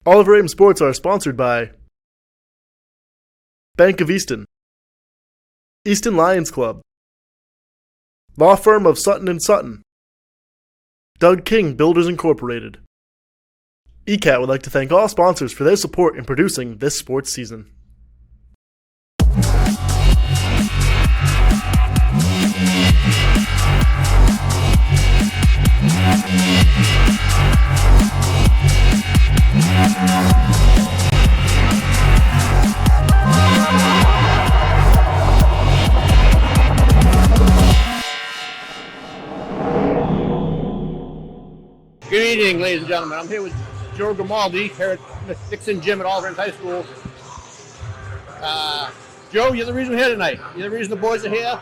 All of our Ames sports are sponsored by Bank of Easton, Easton Lions Club, Law Firm of Sutton & Sutton, Doug King Builders Incorporated. ECAT would like to thank all sponsors for their support in producing this sports season. Good evening, ladies and gentlemen. I'm here with Joe Grimaldi here at Nixon Gym at Ames High School. Joe, you're the reason we're here tonight. You're the reason the boys are here.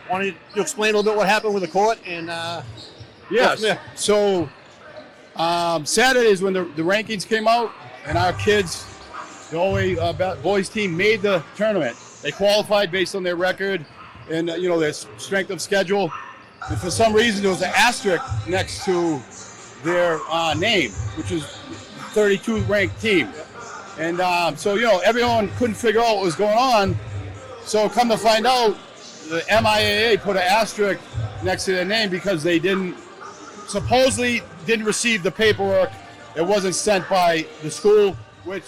Wanted to explain a little bit what happened with the court and yes. So Saturday is when the rankings came out, and our kids, the only boys team, made the tournament. They qualified based on their record and their strength of schedule. And for some reason, there was an asterisk next to their name, which is 32 ranked team. And so everyone couldn't figure out what was going on. So come to find out, the MIAA put an asterisk next to their name because they supposedly didn't receive the paperwork. It wasn't sent by the school, which,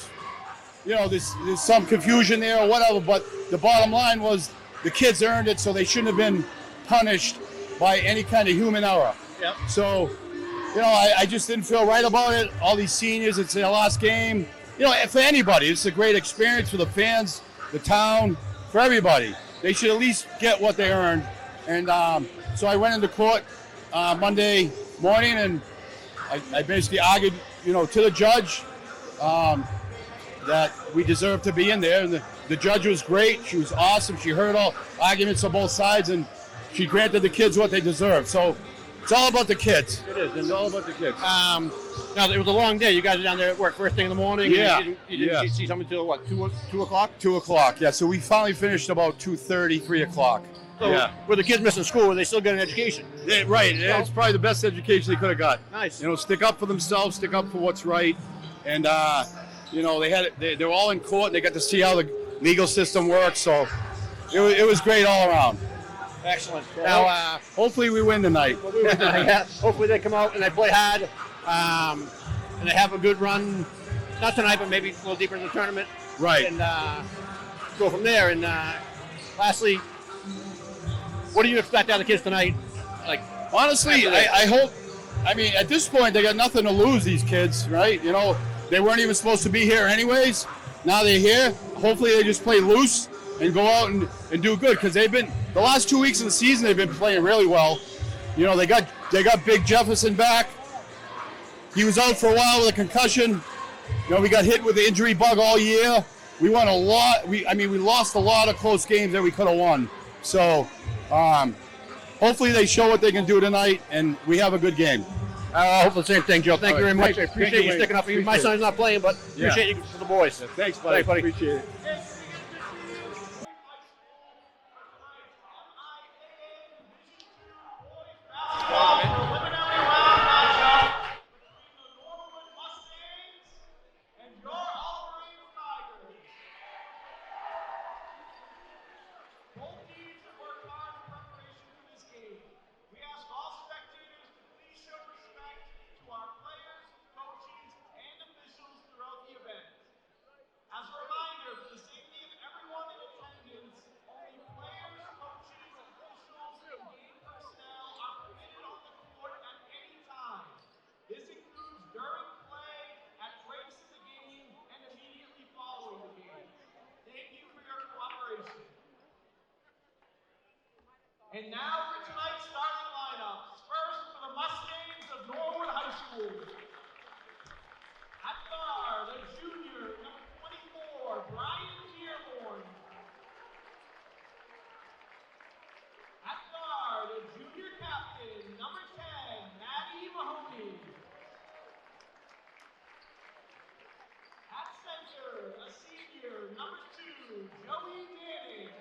there's some confusion there or whatever, but the bottom line was the kids earned it, so they shouldn't have been punished by any kind of human error. Yep. So, I just didn't feel right about it. All these seniors, it's their last game. For anybody, it's a great experience for the fans, the town, for everybody. They should at least get what they earned. And so I went into court Monday morning, and I basically argued, to the judge that we deserved to be in there. And the judge was great. She was awesome. She heard all arguments on both sides, and she granted the kids what they deserve. So it's all about the kids. it is. It's all about the kids. Now, it was a long day. You guys are down there at work first thing in the morning. Yeah. You didn't see something until, what, 2 o'clock? 2 o'clock, yeah. So we finally finished about 2:30, 3 o'clock. So, yeah. With the kids missing school, they still get an education. Yeah, right. Yeah, it's probably the best education they could have got. Nice. Stick up for themselves, stick up for what's right. And, they were all in court, and they got to see how the legal system works. So it was great all around. Excellent. Now, hopefully we win tonight. Hopefully they come out and they play hard, and they have a good run. Not tonight, but maybe a little deeper in the tournament. Right. And go from there. And lastly, what do you expect out of the kids tonight? Honestly, I hope. I mean, at this point, they got nothing to lose. These kids, right? They weren't even supposed to be here anyways. Now they're here. Hopefully, they just play loose and go out and do good, because they've been the last 2 weeks of the season. They've been playing really well. They got Big Jefferson back. He was out for a while with a concussion. We got hit with the injury bug all year. We won a lot. We lost a lot of close games that we could have won. So hopefully they show what they can do tonight, and we have a good game. I hope the same thing, Joe. Thank you very much. I appreciate you sticking up. My son's not playing, but appreciate you for the boys. Yeah, thanks, buddy. Appreciate it. And now for tonight's starting lineups. First for the Mustangs of Norwood High School. At guard, a junior, number 24, Brian Dearborn. At guard, a junior captain, number 10, Maddie Mahoney. At center, a senior, number 2, Joey Danning.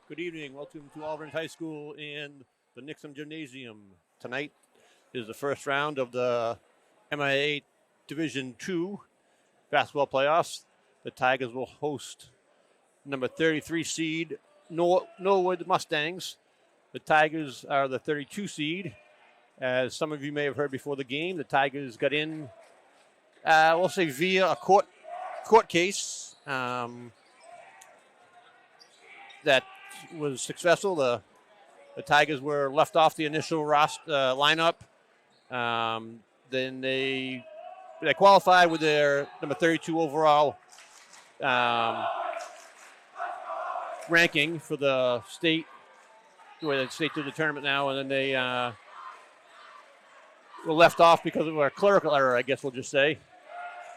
Good evening. Welcome to Auburn High School and the Nixon Gymnasium. Tonight is the first round of the MIAA Division II basketball playoffs. The Tigers will host number 33 seed Norwood Mustangs. The Tigers are the 32 seed. As some of you may have heard before the game, the Tigers got in, we'll say via a court case that was successful. The Tigers were left off the initial lineup. Then they qualified with their number 32 overall ranking for the state, where the state did the tournament now, and then they were left off because of a clerical error, I guess we'll just say.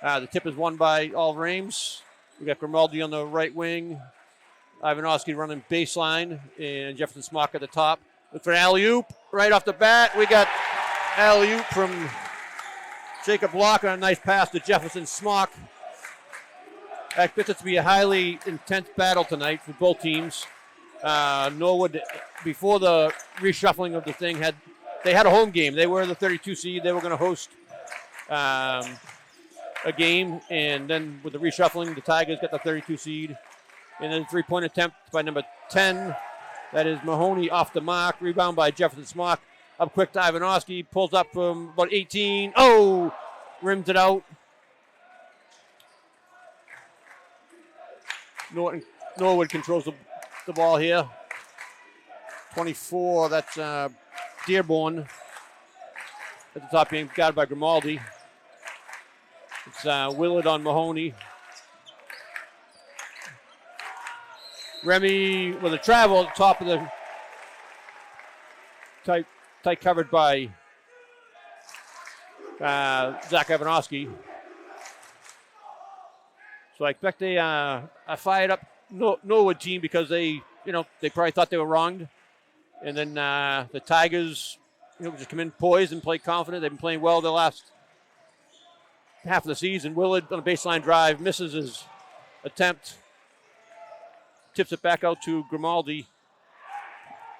The tip is won by Oliver Ames. We got Grimaldi on the right wing, Ivanovsky running baseline, and Jefferson Smock at the top. Look for an alley-oop right off the bat. We got alley-oop from Jacob Block on a nice pass to Jefferson Smock. I expect it to be a highly intense battle tonight for both teams. Norwood, before the reshuffling of the thing, they had a home game. They were the 32 seed. They were going to host a game, and then with the reshuffling, the Tigers got the 32 seed. And then three-point attempt by number 10. That is Mahoney off the mark. Rebound by Jefferson Smock. Up quick to Ivanovsky. Pulls up from about 18. Oh! Rims it out. Norwood controls the ball here. 24, that's Dearborn. At the top being guarded by Grimaldi. It's Willard on Mahoney. Remy with a travel at the top of the tight covered by Zach Ivanovsky. So I expect a fired up Norwood team because they probably thought they were wronged. And then the Tigers, just come in poised and play confident. They've been playing well the last half of the season. Willard on a baseline drive misses his attempt. Tips it back out to Grimaldi.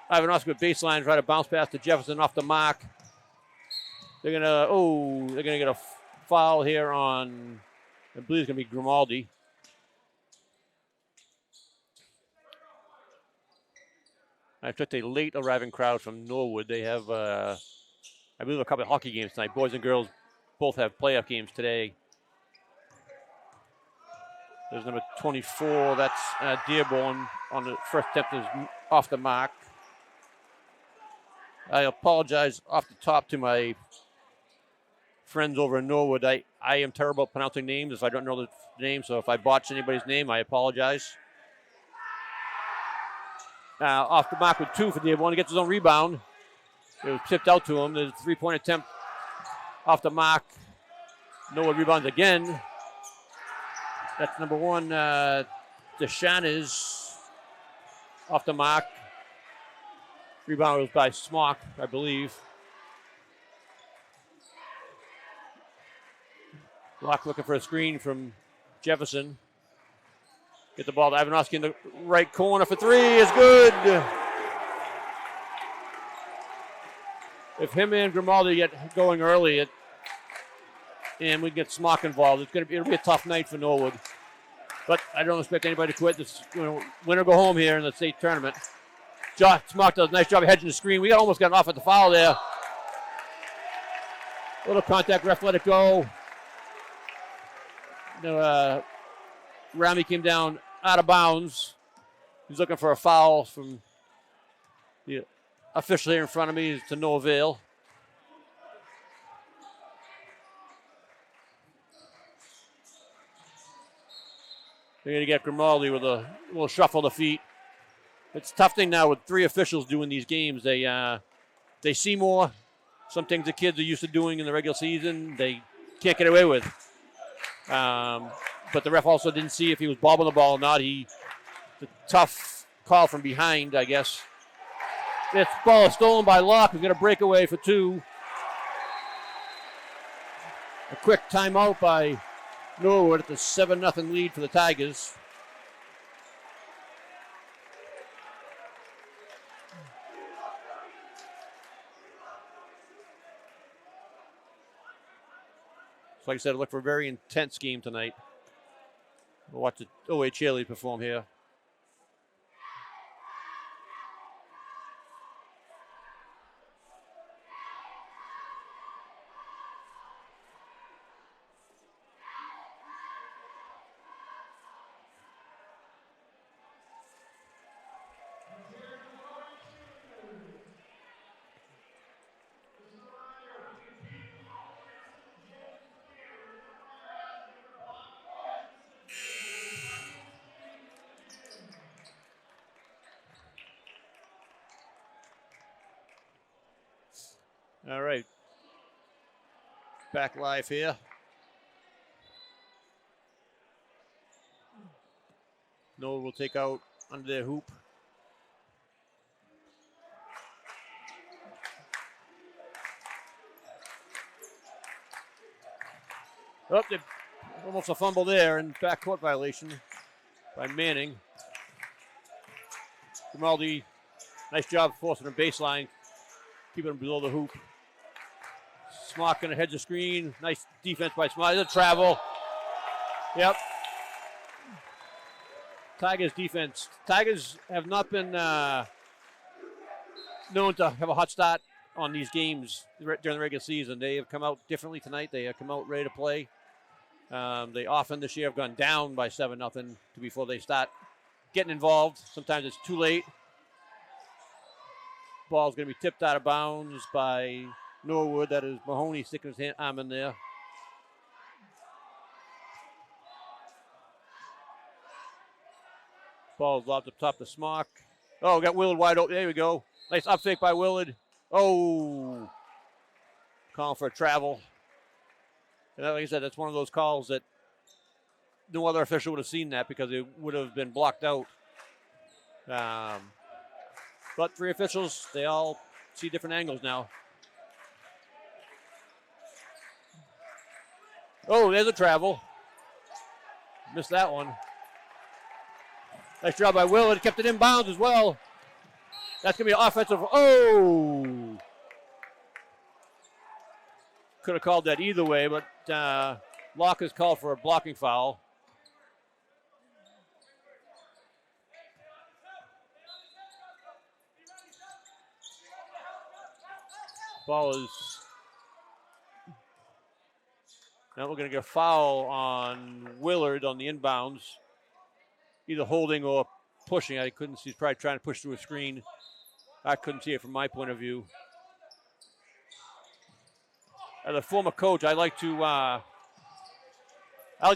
Ivanovsky with baseline, try to bounce pass to Jefferson off the mark. They're gonna get a foul here on, I believe it's gonna be Grimaldi. I expect a late arriving crowd from Norwood. They have, I believe, a couple of hockey games tonight. Boys and girls both have playoff games today. There's number 24. That's Dearborn on the first attempt is off the mark. I apologize off the top to my friends over in Norwood. I am terrible at pronouncing names if I don't know the name, so if I botch anybody's name, I apologize. Off the mark with 2 for Dearborn. He gets his own rebound. It was tipped out to him. There's a 3-point attempt off the mark. Norwood rebounds again. That's number 1, Deshanes off the mark. Rebound was by Smock, I believe. Block looking for a screen from Jefferson. Get the ball to Ivanovsky in the right corner for 3 is good. If him and Grimaldi get going early, and we get Smock involved, it'll be a tough night for Norwood. But I don't expect anybody to quit. This win or go home here in the state tournament. Smock does a nice job of hedging the screen. We almost got off at the foul there. Little contact, ref let it go. Rami came down out of bounds. He's looking for a foul from the official here in front of me to no avail. They're going to get Grimaldi with a little shuffle of the feet. It's a tough thing now with 3 officials doing these games. They see more. Some things the kids are used to doing in the regular season, they can't get away with. But the ref also didn't see if he was bobbing the ball or not. The tough call from behind, I guess. This ball is stolen by Locke. He's going to break away for 2. A quick timeout by Norwood at the 7-0 lead for the Tigers. So like I said, look for a very intense game tonight. We'll watch the OA cheerleaders perform here. All right. Back live here. Norwood will take out under their hoop. Oh, almost a fumble there and backcourt violation by Manning. Grimaldi, nice job forcing a baseline, keeping him below the hoop. Smock going to hedge the screen. Nice defense by Smock. There's a travel. Yep. Tigers defense. Tigers have not been known to have a hot start on these games during the regular season. They have come out differently tonight. They have come out ready to play. They often this year have gone down by 7-0 before they start getting involved. Sometimes it's too late. Ball's going to be tipped out of bounds by Norwood. That is Mahoney sticking his arm in there. Ball's lobbed up top to Smock. Oh, got Willard wide open. There we go. Nice up fake by Willard. Oh, calling for a travel. And like I said, that's one of those calls that no other official would have seen that because it would have been blocked out. But 3 officials, they all see different angles now. Oh, there's a travel. Missed that one. Nice job by Willard. Kept it in bounds as well. That's going to be an offensive. Oh! Could have called that either way, but Locke has called for a blocking foul. Ball is. Now we're going to get a foul on Willard on the inbounds. Either holding or pushing. I couldn't see. He's probably trying to push through a screen. I couldn't see it from my point of view. As a former coach, I like to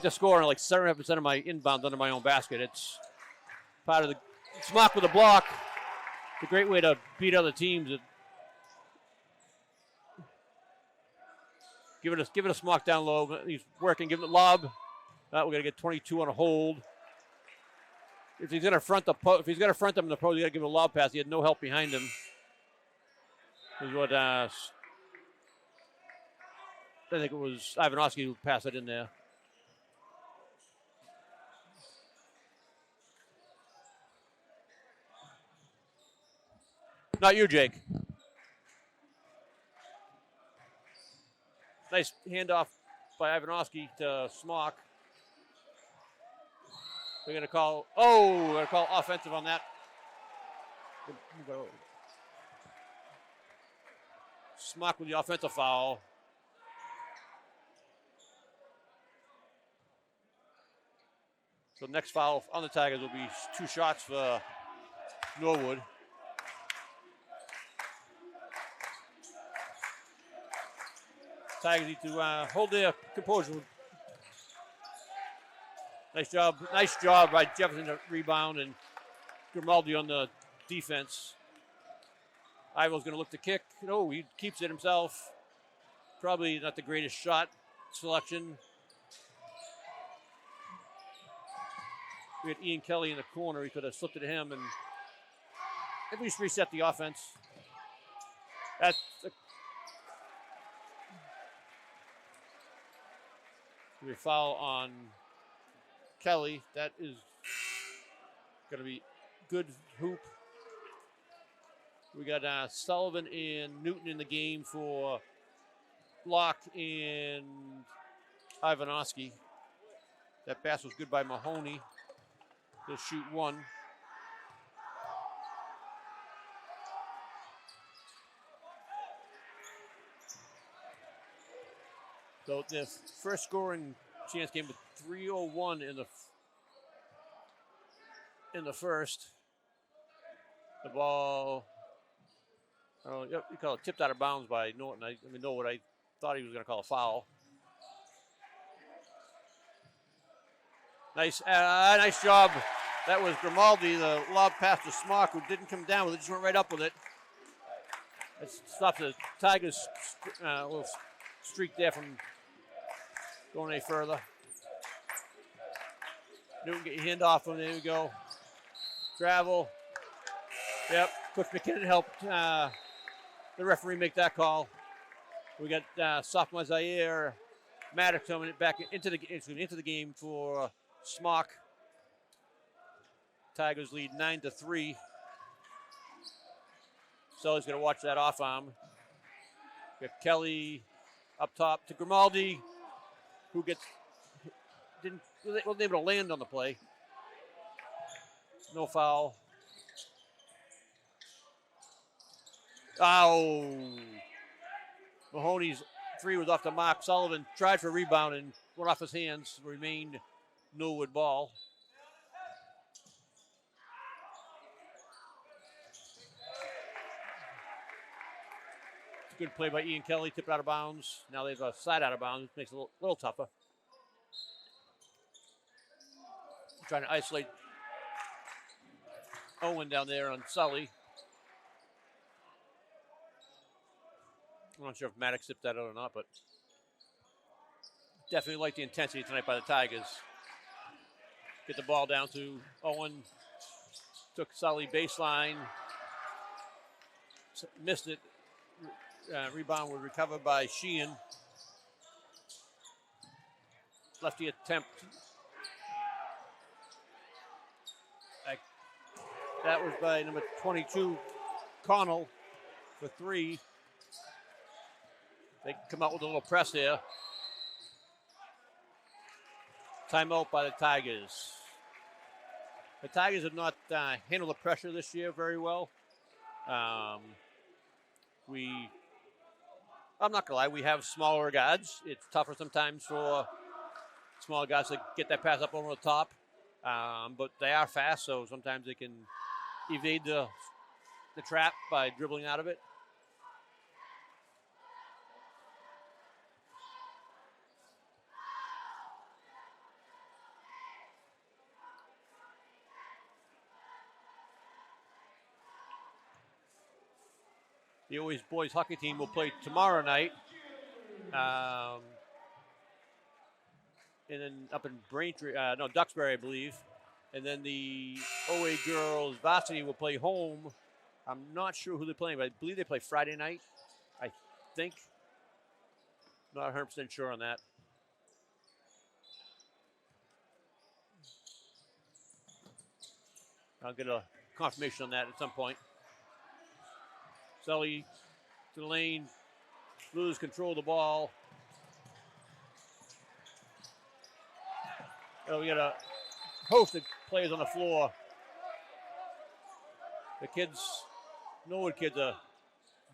score on like 7% of my inbounds under my own basket. It's part of the Smock with a block. It's a great way to beat other teams. Give it a Smock down low. He's working. Give it a lob. We're gonna get 22 on a hold. If he's gonna front them in the post, you gotta give him a lob pass. He had no help behind him. This is what I think it was Ivanovsky who passed it in there. Not you, Jake. Nice handoff by Ivanovsky to Smock. We're going to call offensive on that. Smock with the offensive foul. So next foul on the Tigers will be 2 shots for Norwood. Tigers need to hold their composure. Nice job by Jefferson to rebound and Grimaldi on the defense. Ivo's going to look to kick. No, he keeps it himself. Probably not the greatest shot selection. We had Ian Kelly in the corner. He could have slipped it to him and at least reset the offense. That's a foul on Kelly. That is going to be good hoop. We got Sullivan and Newton in the game for Locke and Ivanovsky. That pass was good by Mahoney. He'll shoot one. So the first scoring chance came with 3:01 in the first. The ball, you call it tipped out of bounds by Norton. Norwood, I thought he was going to call a foul. Nice job. That was Grimaldi, the lob pass to Smock, who didn't come down with it, just went right up with it. That stopped the Tigers' little streak there from going any further. Newton, get your hand off him. There we go. Travel. Yep. Coach McKinnon helped the referee make that call. We got sophomore Zaire Maddox coming back into the game for Smock. Tigers lead 9-3. Sully's going to watch that off arm. Got Kelly up top to Grimaldi, who wasn't able to land on the play. No foul. Oh. Mahoney's three was off the mark. Sullivan tried for a rebound and went off his hands. Remained Norwood ball. Good play by Ian Kelly. Tipped out of bounds. Now they've a side out of bounds. Makes it a little tougher. Trying to isolate Owen down there on Sully. I'm not sure if Maddox tipped that out or not, but definitely like the intensity tonight by the Tigers. Get the ball down to Owen. Took Sully baseline. Missed it. Rebound was recovered by Sheehan. Lefty attempt. That was by number 22, Connell, for three. They come out with a little press there. Timeout by the Tigers. The Tigers have not handled the pressure this year very well. I'm not gonna lie, we have smaller guards. It's tougher sometimes for smaller guys to get that pass up over the top. But they are fast, so sometimes they can evade the trap by dribbling out of it. The Always boys hockey team will play tomorrow night. And then up in Braintree, Duxbury, I believe. And then the OA girls varsity will play home. I'm not sure who they're playing, but I believe they play Friday night. I think. Not 100% sure on that. I'll get a confirmation on that at some point. Sully to the lane, lose control of the ball. We got a host of players on the floor. The kids, Norwood kids, are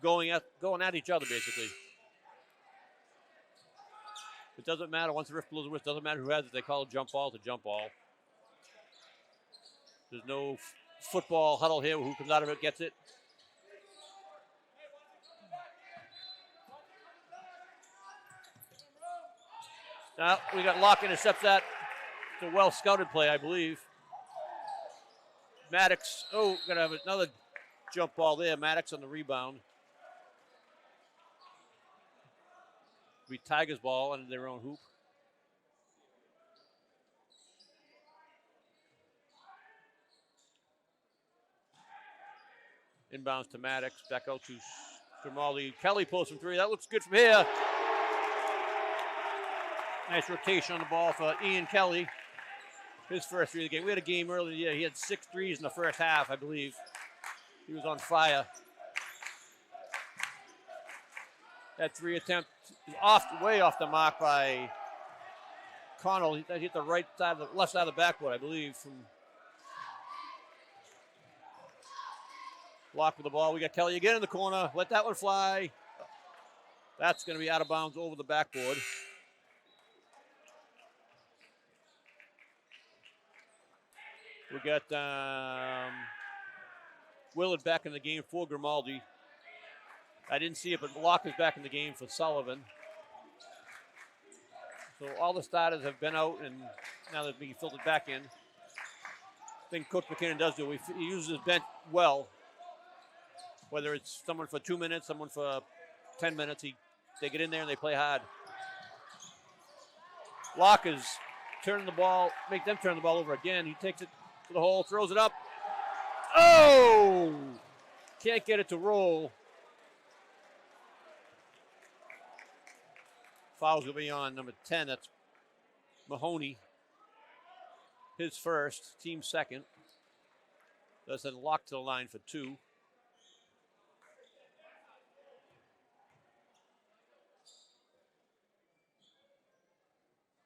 going at each other basically. It doesn't matter once the ref blows the whistle. Doesn't matter who has it. They call a jump ball to jump ball. There's no football huddle here. Who comes out of it gets it. Now we got Locke intercepts that. It's a well-scouted play, I believe. Maddox, gonna have another jump ball there. Maddox on the rebound. Be Tigers ball under their own hoop. Inbounds to Maddox, back out to Grimaldi. Kelly pulls from three. That looks good from here. Nice rotation on the ball for Ian Kelly. His first three of the game. We had a game earlier in the year. He had 6 threes in the first half, I believe. He was on fire. That three attempt is way off the mark by Connell. He hit the left side of the backboard, I believe. From Locke with the ball. We got Kelly again in the corner. Let that one fly. That's going to be out of bounds over the backboard. We got Willard back in the game for Grimaldi. I didn't see it, but Locke is back in the game for Sullivan. So all the starters have been out, and now they're being filtered back in. I think Coach McKinnon does do. He uses his bench well. Whether it's someone for 2 minutes, someone for 10 minutes, they get in there and they play hard. Locke is turning the ball, make them turn the ball over again. He takes it to the hole, throws it up. Oh! Can't get it to roll. Foul's going to be on number 10. That's Mahoney. His first, team second. Does then Locke to the line for 2.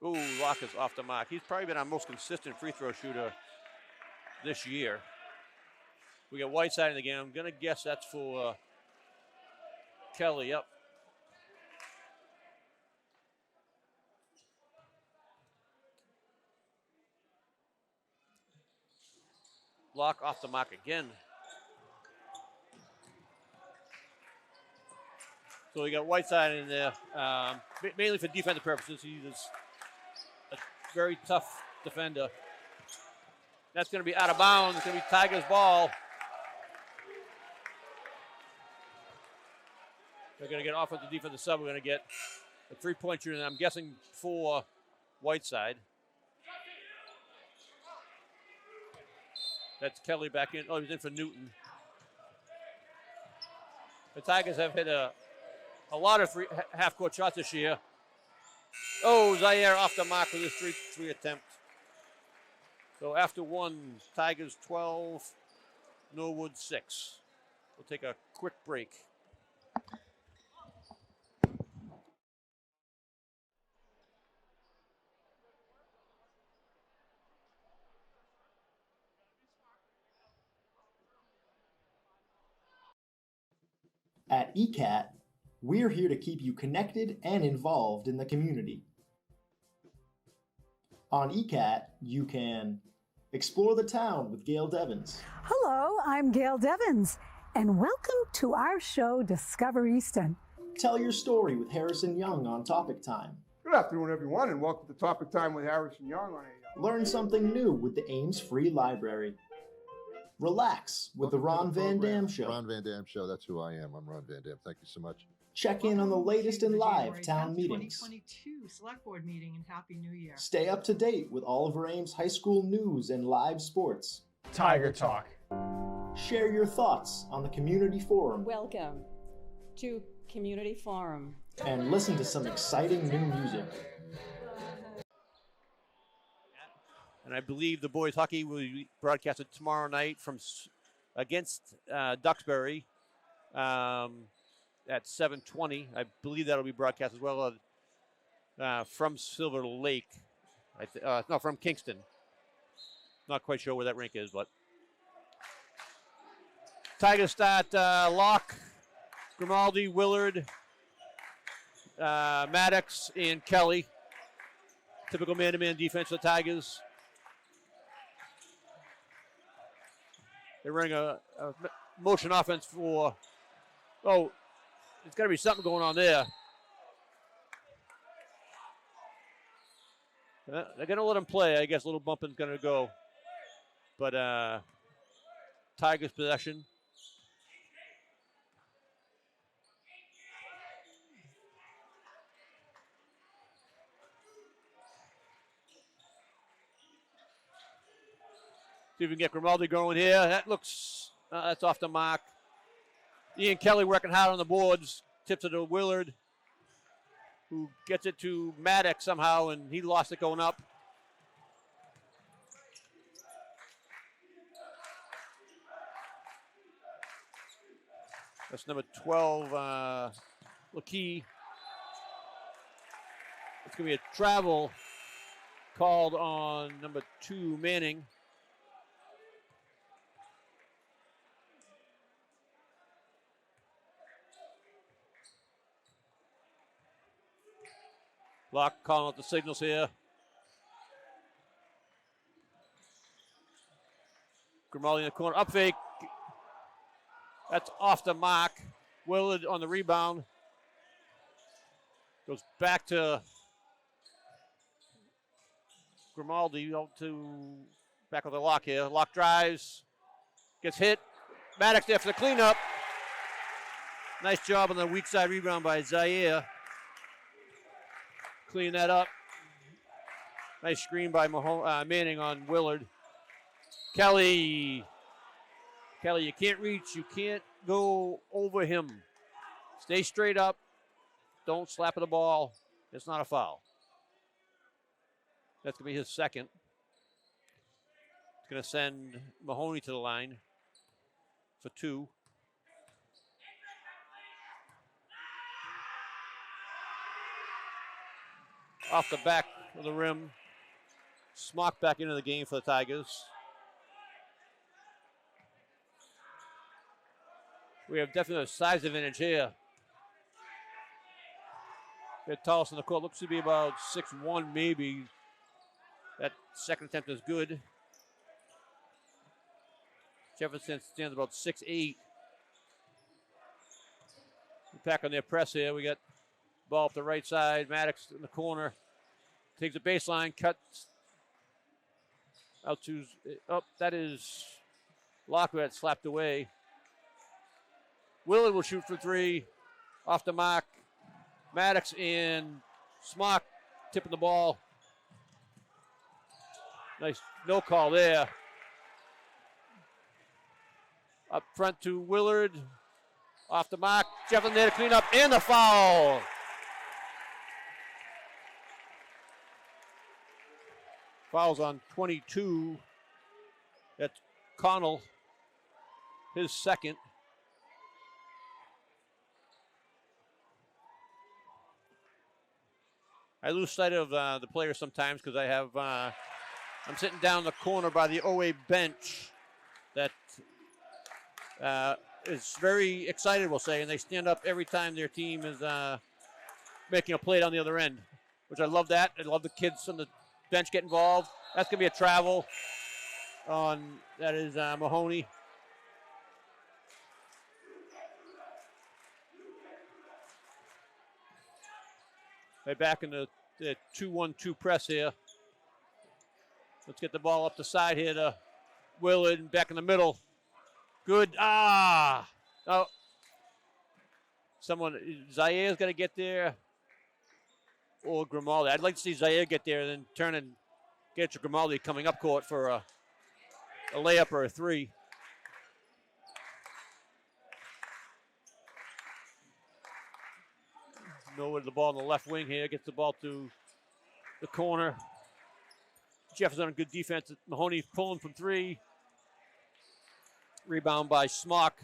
Ooh, Locke is off the mark. He's probably been our most consistent free throw shooter this year. We got Whiteside in the game. I'm going to guess that's for Kelly. Yep. Locke off the mark again. So we got Whiteside in there, mainly for defensive purposes. He's a very tough defender. That's going to be out of bounds. It's going to be Tigers' ball. They're going to get offensive defensive sub. We're going to get a 3-point shooter, and I'm guessing for Whiteside. That's Kelly back in. Oh, he's in for Newton. The Tigers have hit a lot of half-court shots this year. Oh, Zaire off the mark with his three attempt. So after one, Tigers 12, Norwood 6. We'll take a quick break. At ECAT, we're here to keep you connected and involved in the community. On ECAT, you can explore the town with Gail Devins. Hello, I'm Gail Devins, and welcome to our show, Discover Easton. Tell your story with Harrison Young on Topic Time. Good afternoon, everyone, and welcome to Topic Time with Harrison Young on a Learn something new with the Ames Free Library. Relax with the Ron Van Dam Show. Ron Van Dam Show, that's who I am. I'm Ron Van Dam. Thank you so much. Check in on the latest in live town meetings. 2022 Select Board meeting, and Happy New Year. Stay up to date with Oliver Ames High School news and live sports. Tiger Talk. Share your thoughts on the community forum. Welcome to Community Forum. And listen to some exciting new music. And I believe the boys hockey will be broadcasted tomorrow night against Duxbury at 7:20. I believe that'll be broadcast as well from Silver Lake. No, from Kingston. Not quite sure where that rink is, but Tigers start Locke, Grimaldi, Willard, Maddox, and Kelly. Typical man-to-man defense for the Tigers. They're running a motion offense for, there's got to be something going on there. They're going to let him play. I guess a little bumping's going to go. But Tigers possession. See if we can get Grimaldi going here. That looks, that's off the mark. Ian Kelly working hard on the boards. Tips it to Willard, who gets it to Maddox somehow, and he lost it going up. That's number 12, Lakey. It's going to be a travel called on number 2, Manning. Locke calling out the signals here. Grimaldi in the corner, up fake. That's off the mark. Willard on the rebound. Goes back to Grimaldi, out to back with the Locke here. Locke drives, gets hit. Maddox there for the cleanup. Nice job on the weak side rebound by Zaire. Clean that up. Nice screen by Manning on Willard. Kelly, you can't reach. You can't go over him. Stay straight up. Don't slap at the ball. It's not a foul. That's going to be his second. It's going to send Mahoney to the line for 2. Off the back of the rim. Smock back into the game for the Tigers. We have definitely a size advantage here. The tallest in the court looks to be about 6'1", maybe. That second attempt is good. Jefferson stands about 6'8". Back on their press here. We got ball up the right side. Maddox in the corner. Takes a baseline, cuts out to, that is Locke who had slapped away. Willard will shoot for 3. Off the mark. Maddox and Smock tipping the ball. Nice no call there. Up front to Willard. Off the mark. Jefferson there to clean up and the foul. Fouls on 22. That's Connell. His second. I lose sight of the players sometimes because I have, I'm sitting down in the corner by the OA bench that is very excited, we'll say, and they stand up every time their team is making a play down the other end, which I love that. I love the kids on the bench get involved. That's going to be a travel on, that is Mahoney. Right back in the 2-1-2 press here. Let's get the ball up the side here to Willard and back in the middle. Good. Oh. Zaire's got to get there. Or Grimaldi. I'd like to see Zaire get there and then turn and get to Grimaldi coming up court for a layup or a 3. Norwood the ball on the left wing here. Gets the ball to the corner. Jefferson on good defense. Mahoney pulling from 3. Rebound by Smock.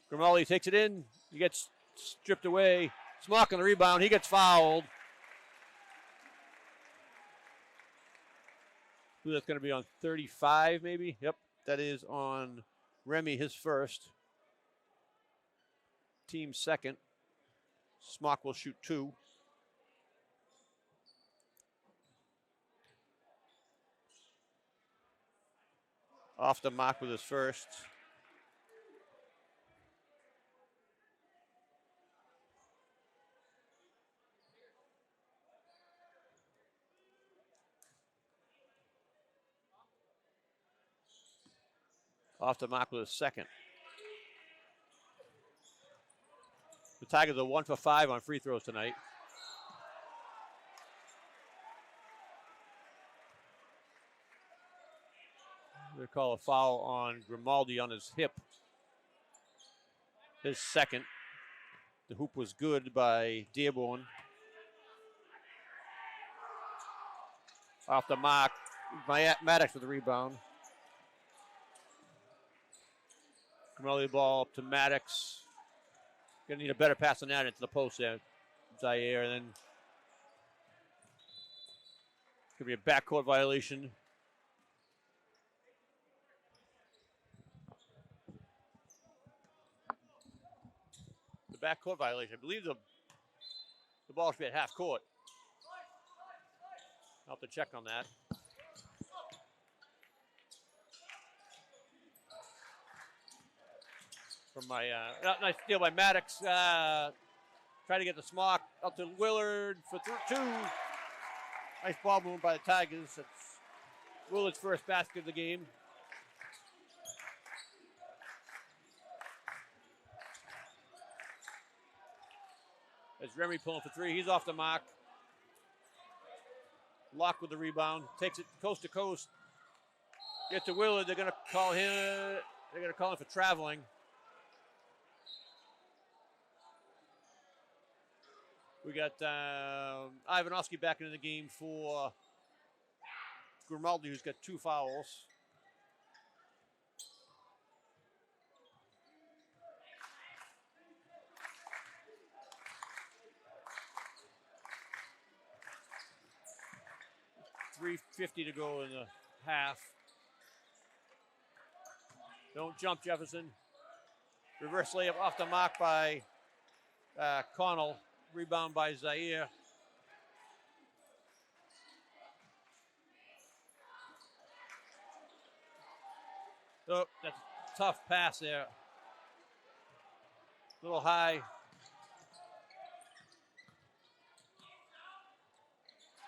Grimaldi takes it in. He gets stripped away. Smock on the rebound. He gets fouled. Who that's going to be on 35 maybe? Yep, that is on Remy, his first. Team second. Smock will shoot 2. Off the mark with his first. Off the mark with his second. The Tigers are 1 for 5 on free throws tonight. They call a foul on Grimaldi on his hip. His second. The hoop was good by Dearborn. Off the mark. Maddox with the rebound. Grimaldi ball up to Maddox. Going to need a better pass than that into the post there. Zaire, and then could be a backcourt violation. The backcourt violation. I believe the ball should be at half court. I'll have to check on that. From my nice steal by Maddox. Trying to get the smock up to Willard for 2. Nice ball movement by the Tigers. That's Willard's first basket of the game. As Remy pulling for 3. He's off the mark. Locke with the rebound. Takes it coast to coast. Get to Willard. They're going to call him. They're going to call him for traveling. We got Ivanovsky back into the game for Grimaldi, who's got 2 fouls. .350 to go in the half. Don't jump, Jefferson. Reverse layup off the mark by Connell. Rebound by Zaire. Oh, that's a tough pass there. A little high.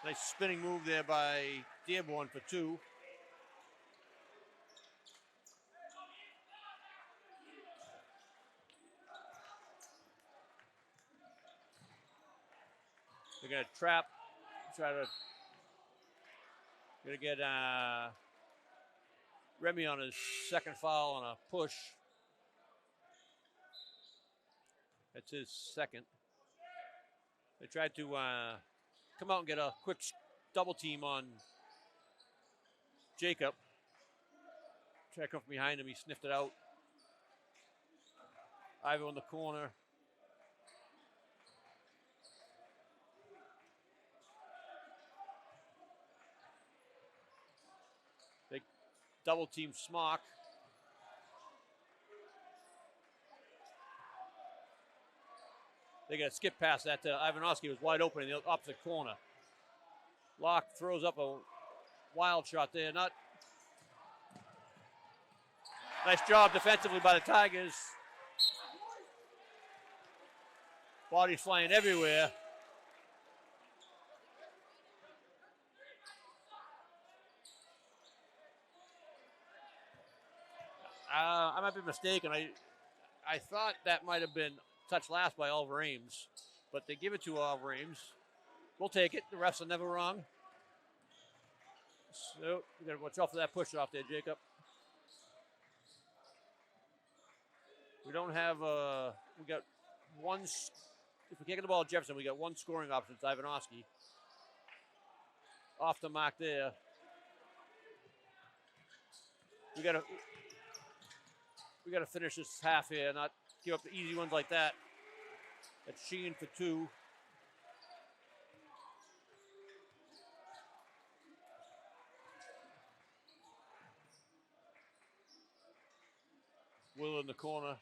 Nice spinning move there by Dearborn for 2. They're going to trap, going to get Remy on his second foul on a push. That's his second. They tried to come out and get a quick double team on Jacob. Tried to come from behind him. He sniffed it out. Ivo in the corner. They double team Smock. They got to skip past that. Ivanovsky was wide open in the opposite corner. Locke throws up a wild shot there. Nice job defensively by the Tigers. Bodies flying everywhere. I might be mistaken. I thought that might have been touched last by Oliver Ames, but they give it to Oliver Ames. We'll take it. The refs are never wrong. So you got to watch out for that push off there, Jacob. We don't have we got one. If we can't get the ball to Jefferson, we got one scoring option. It's Ivanovsky. Off the mark there. We got to finish this half here, not give up the easy ones like that. That's Sheehan for 2. Will in the corner.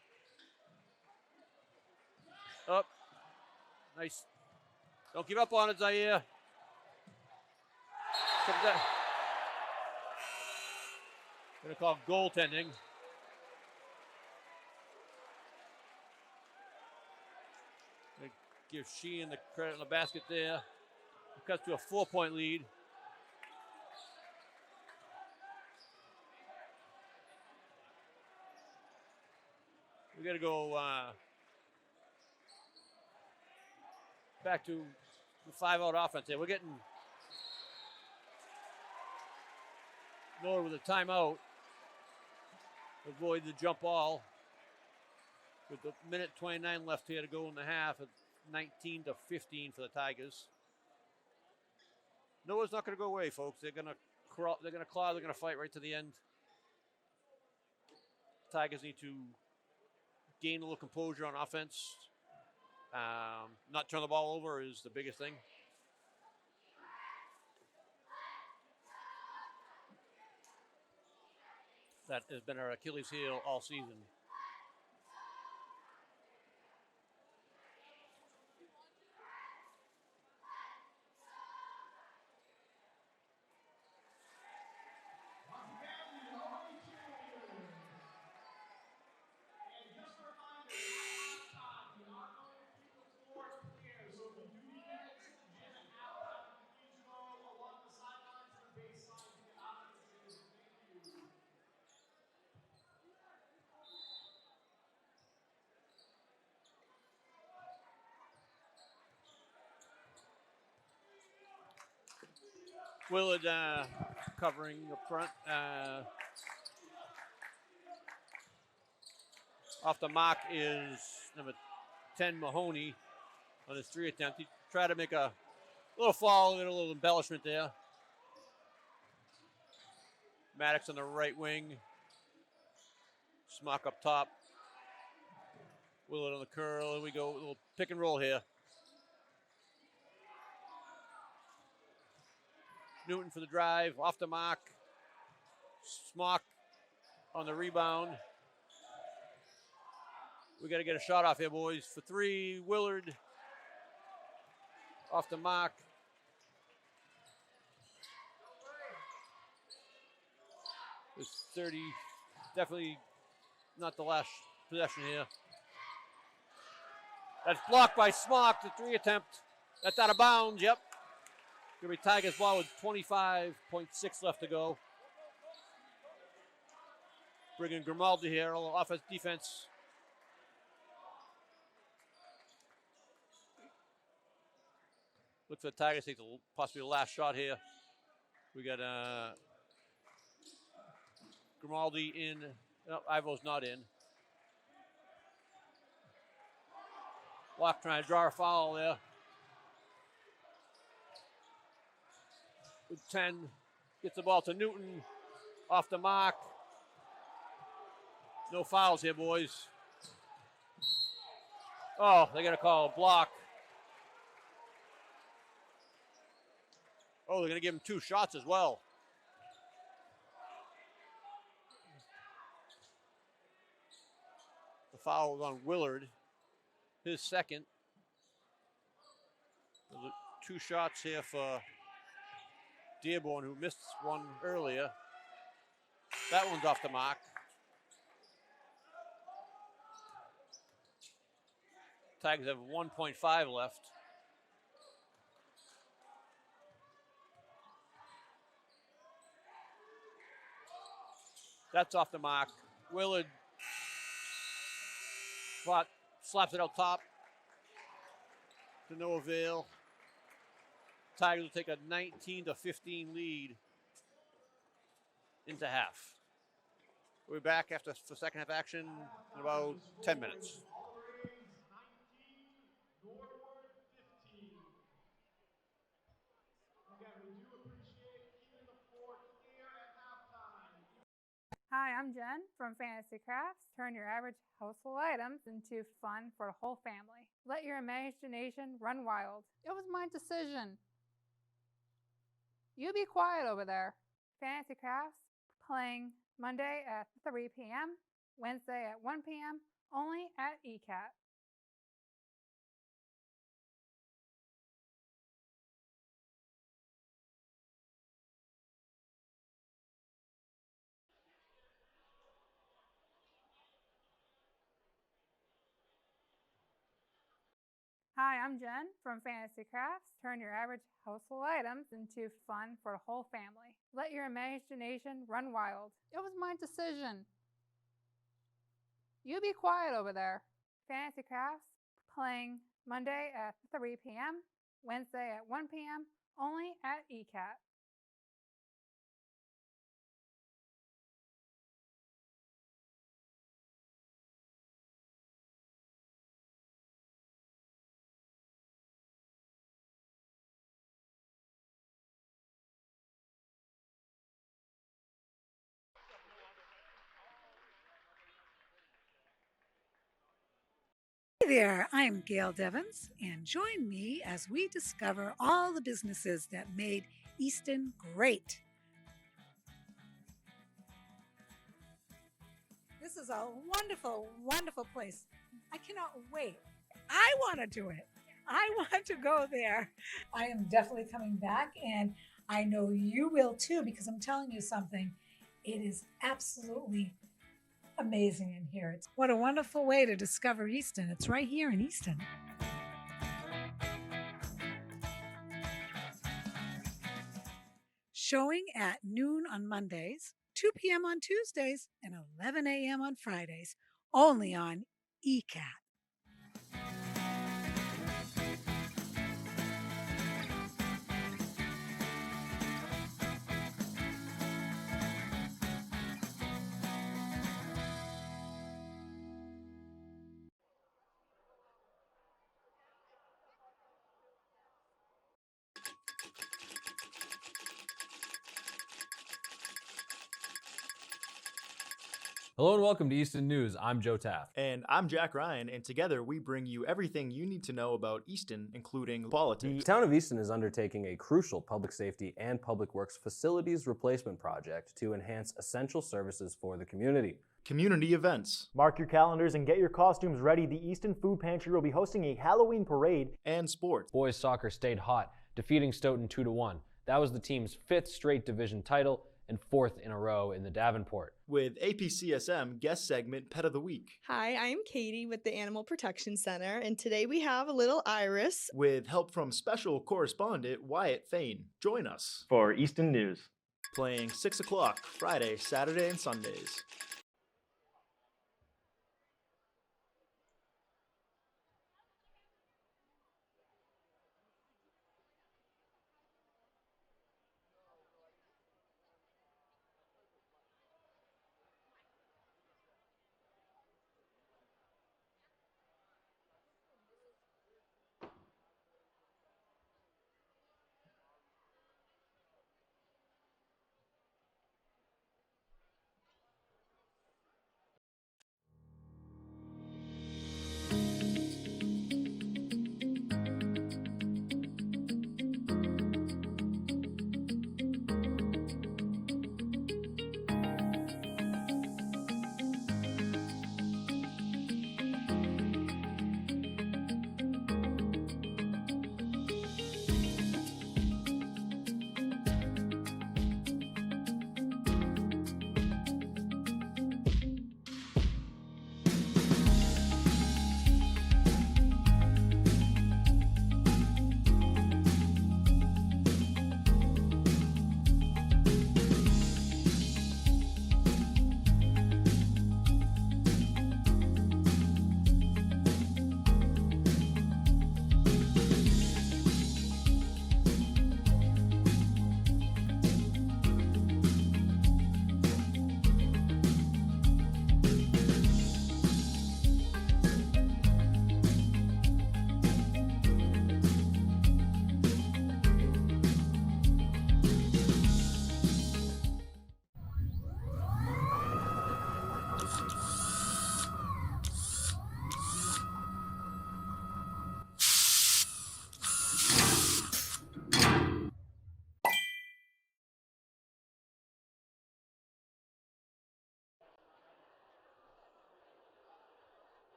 Up. Nice. Don't give up on it, Zaire. Gonna call goaltending. Gonna give Sheehan the credit on the basket there. It cuts to a 4-point lead. We got to go back to the 5-out offense here. We're getting Norwood with a timeout. Avoid the jump ball. With the minute 29 left here to go in the half at 19-15 for the Tigers. Noah's not going to go away, folks. They're going to crawl. They're going to claw. They're going to fight right to the end. Tigers need to gain a little composure on offense. Not turn the ball over is the biggest thing. That has been our Achilles heel all season. Willard covering up front. Off the mark is number 10, Mahoney, on his 3 attempt. He tried to make a little fall and a little embellishment there. Maddox on the right wing. Smock up top. Willard on the curl. Here we go. A little pick and roll here. Newton for the drive. Off the mark. Smock on the rebound. We got to get a shot off here, boys. For 3, Willard. Off the mark. It's 30. Definitely not the last possession here. That's blocked by Smock, the 3 attempt. That's out of bounds, yep. Gonna be Tigers ball with 25.6 left to go. Bringing Grimaldi here, a little offense defense. Look for the Tigers to take possibly the last shot here. We got Grimaldi in. No, Ivo's not in. Locke trying to draw a foul there. With 10, gets the ball to Newton. Off the mark. No fouls here, boys. Oh, they're going to call a block. Oh, they're going to give him 2 shots as well. The foul was on Willard. His second. There's 2 shots here for Dearborn, who missed one earlier. That one's off the mark. Tigers have 1.5 left. That's off the mark. Willard slaps it out top to no avail. Tigers will take a 19-15 lead into half. We'll be back after the second half action in about 10 minutes. Ames 19, Norwood 15. Again, we do appreciate keeping the floor clear at halftime. Hi, I'm Jen from Fantasy Crafts. Turn your average household items into fun for the whole family. Let your imagination run wild. It was my decision. You be quiet over there. Fantasy Crafts, playing Monday at 3 p.m., Wednesday at 1 p.m., only at ECAT. Hi, I'm Jen from Fantasy Crafts. Turn your average household items into fun for the whole family. Let your imagination run wild. It was my decision. You be quiet over there. Fantasy Crafts, playing Monday at 3 p.m., Wednesday at 1 p.m., only at ECAT. Hey there, I'm Gail Devins, and join me as we discover all the businesses that made Easton great. This is a wonderful, wonderful place. I cannot wait. I want to do it. I want to go there. I am definitely coming back, and I know you will too, because I'm telling you something. It is absolutely amazing in here. It's what a wonderful way to discover Easton. It's right here in Easton. Showing at noon on Mondays, 2 p.m. on Tuesdays, and 11 a.m. on Fridays, only on ECAT. Hello and welcome to Easton News. I'm Joe Taft. And I'm Jack Ryan, and together we bring you everything you need to know about Easton, including politics. The town of Easton is undertaking a crucial public safety and public works facilities replacement project to enhance essential services for the community. Community events. Mark your calendars and get your costumes ready. The Easton Food Pantry will be hosting a Halloween parade. And sports. Boys soccer stayed hot, defeating Stoughton 2-1. That was the team's 5th straight division title and 4th in a row in the Davenport. With APCSM guest segment Pet of the Week. Hi, I'm Katie with the Animal Protection Center, and today we have a little Iris. With help from special correspondent Wyatt Fain. Join us for Easton News. Playing 6 o'clock Friday, Saturday, and Sundays.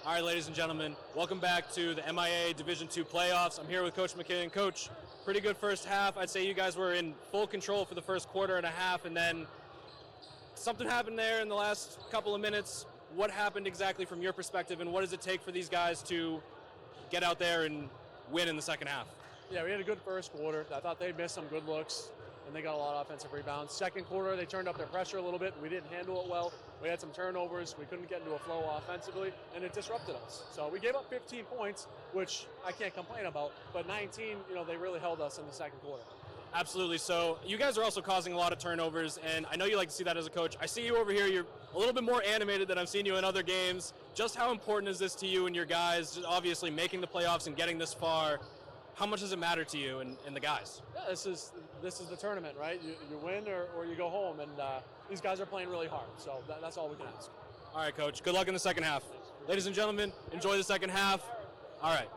All right, ladies and gentlemen, welcome back to the MIAA Division II playoffs. I'm here with Coach McKinnon. Coach, pretty good first half. I'd say you guys were in full control for the first quarter and a half, and then something happened there in the last couple of minutes. What happened exactly from your perspective, and what does it take for these guys to get out there and win in the second half? Yeah, we had a good first quarter. I thought they missed some good looks, and they got a lot of offensive rebounds. Second quarter, they turned up their pressure a little bit. We didn't handle it well. We had some turnovers. We couldn't get into a flow offensively, and it disrupted us. So we gave up 15 points, which I can't complain about. But 19, they really held us in the second quarter. Absolutely. So you guys are also causing a lot of turnovers, and I know you like to see that as a coach. I see you over here. You're a little bit more animated than I've seen you in other games. Just how important is this to you and your guys, just obviously making the playoffs and getting this far? How much does it matter to you and the guys? Yeah, this is the tournament, right? You win or you go home, and these guys are playing really hard. So that's all we can ask. All right, Coach. Good luck in the second half. Ladies and gentlemen, enjoy the second half. All right.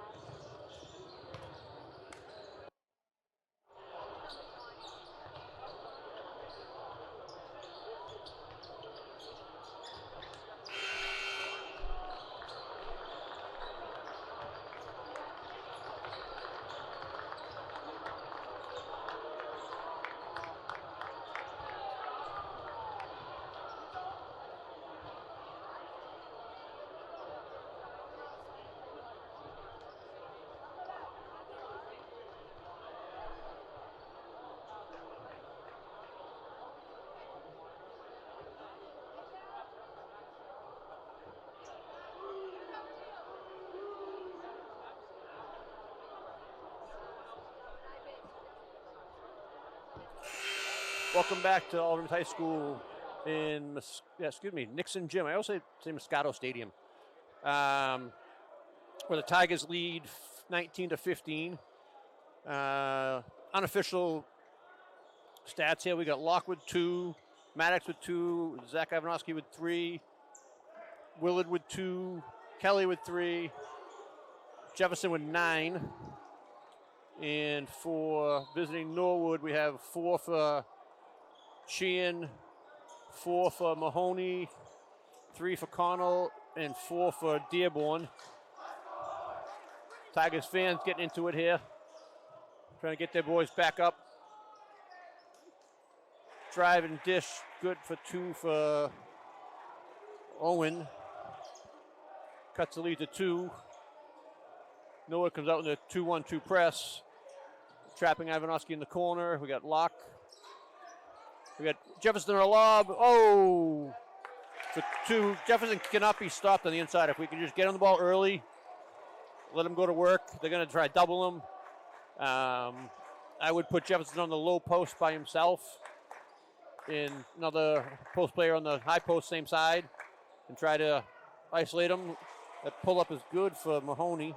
Welcome back to All Rims High School in, Nixon Gym. I always say Moscato Stadium. Where the Tigers lead 19-15. Unofficial stats here. We got Locke with 2, Maddox with 2, Zach Ivanovsky with 3, Willard with 2, Kelly with 3, Jefferson with 9. And for visiting Norwood, we have 4 for Sheehan, 4 for Mahoney, 3 for Connell, and 4 for Dearborn. Tigers fans getting into it here. Trying to get their boys back up. Drive and dish, good for 2 for Owen. Cuts the lead to 2. Norwood comes out in the 2-1-2 press. Trapping Ivanovsky in the corner. We got Locke. We got Jefferson on a lob. Oh! For 2. Jefferson cannot be stopped on the inside. If we can just get on the ball early, let him go to work. They're going to try to double him. I would put Jefferson on the low post by himself. And another post player on the high post, same side. And try to isolate him. That pull-up is good for Mahoney.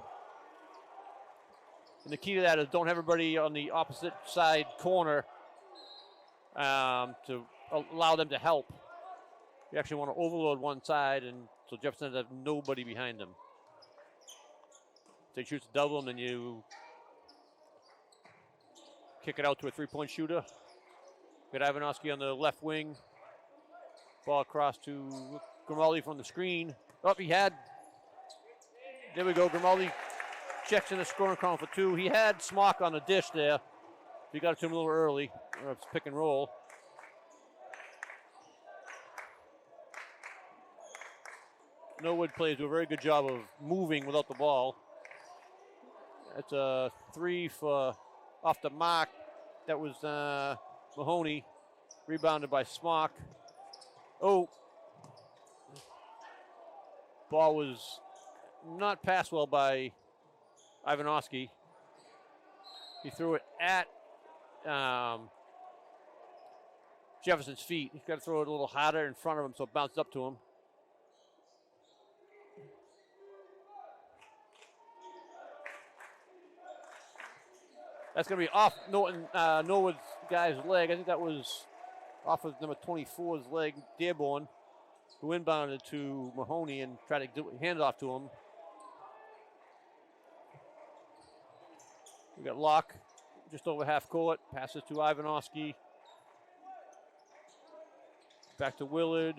And the key to that is don't have everybody on the opposite side corner to allow them to help. You actually want to overload one side, and so Jefferson has nobody behind them. If they choose to double them, then you kick it out to a three-point shooter. Got Ivanovsky on the left wing. Ball across to Grimaldi from the screen. Oh, he had. There we go. Grimaldi checks in the scoring column for 2. He had Smock on the dish there. He got it to him a little early. It's pick and roll. Norwood plays do a very good job of moving without the ball. That's a 3 for off the mark. That was Mahoney, rebounded by Smock. Oh, ball was not passed well by Ivanovsky. He threw it at Jefferson's feet. He's got to throw it a little harder in front of him so it bounced up to him. That's going to be off Norwood's guy's leg. I think that was off of number 24's leg, Dearborn, who inbounded to Mahoney and tried to hand it off to him. We got Locke just over half court. Passes to Ivanovsky. Back to Willard.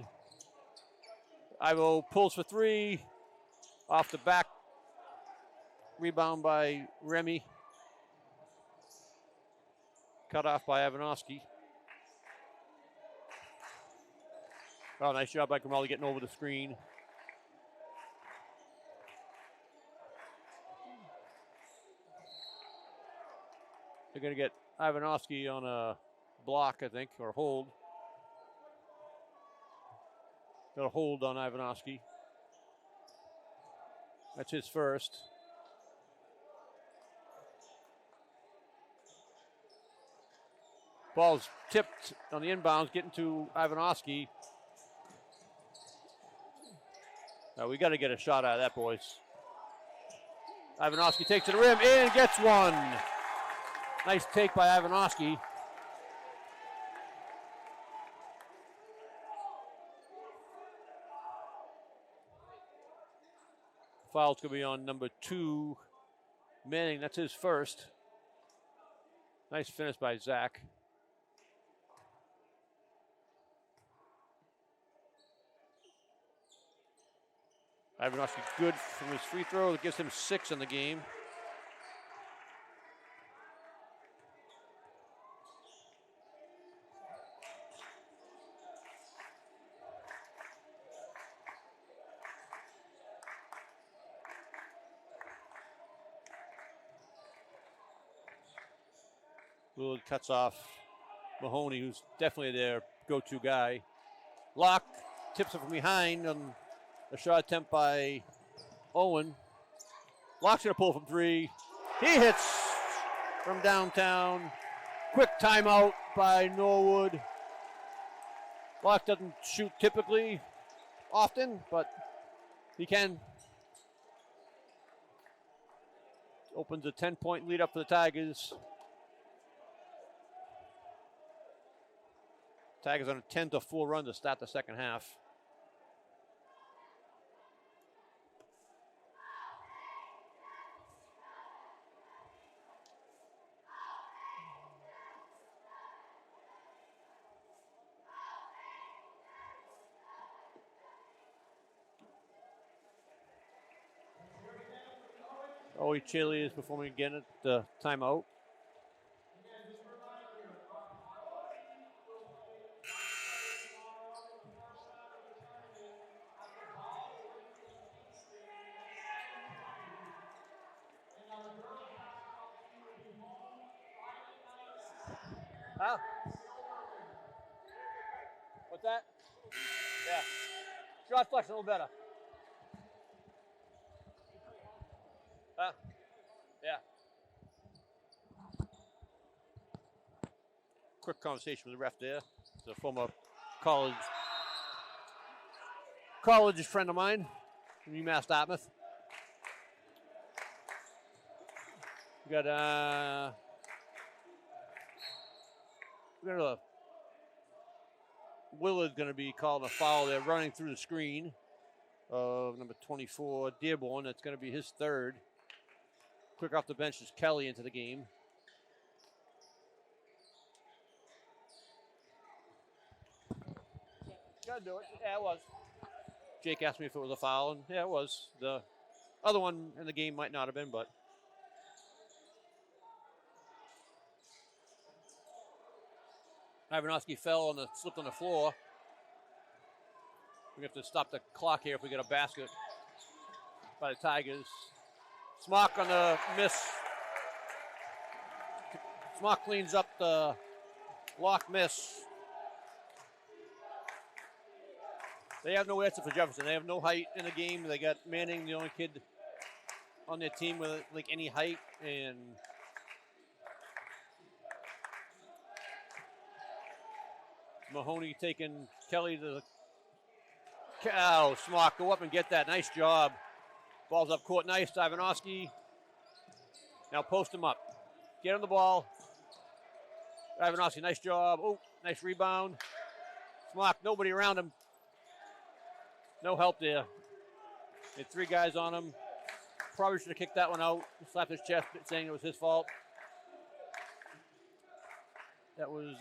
Ivo pulls for 3. Off the back. Rebound by Remy. Cut off by Ivanovsky. Oh, nice job by Grimaldi getting over the screen. They're going to get Ivanovsky on a block, I think, or hold. Got a hold on Ivanovsky. That's his first. Ball's tipped on the inbounds, getting to Ivanovsky. Now we got to get a shot out of that, boys. Ivanovsky takes to the rim and gets one. Nice take by Ivanovsky. Foul's going to be on number 2, Manning. That's his first. Nice finish by Zach. Ivanovsky good from his free throw. That gives him 6 in the game. Willard cuts off Mahoney, who's definitely their go-to guy. Locke tips it from behind on a shot attempt by Owen. Locke's going to pull from 3. He hits from downtown. Quick timeout by Norwood. Locke doesn't shoot typically often, but he can. Opens a 10-point lead up for the Tigers. Tigers on a 10-4 run to start the second half. Owe Chile is performing again at the timeout. Huh? What's that? Yeah. Shot flex a little better. Huh? Yeah. Quick conversation with the ref there. It's a former college friend of mine from UMass Dartmouth. We got Willard's going to be calling a foul. They're running through the screen of number 24, Dearborn. That's going to be his third. Quick off the bench is Kelly into the game. Gotta do it. Yeah, it was. Jake asked me if it was a foul, and yeah, it was. The other one in the game might not have been, but. Ivanovsky fell and slipped on the floor. We have to stop the clock here if we get a basket by the Tigers. Smock on the miss. Smock cleans up the Locke miss. They have no answer for Jefferson. They have no height in the game. They got Manning, the only kid on their team with like any height, and Mahoney taking Kelly to the cow. Smock, go up and get that. Nice job. Ball's up court. Nice. Ivanovsky. Now post him up. Get on the ball. Ivanovsky, nice job. Oh, nice rebound. Smock, nobody around him. No help there. Had 3 guys on him. Probably should have kicked that one out. Slapped his chest saying it was his fault. That was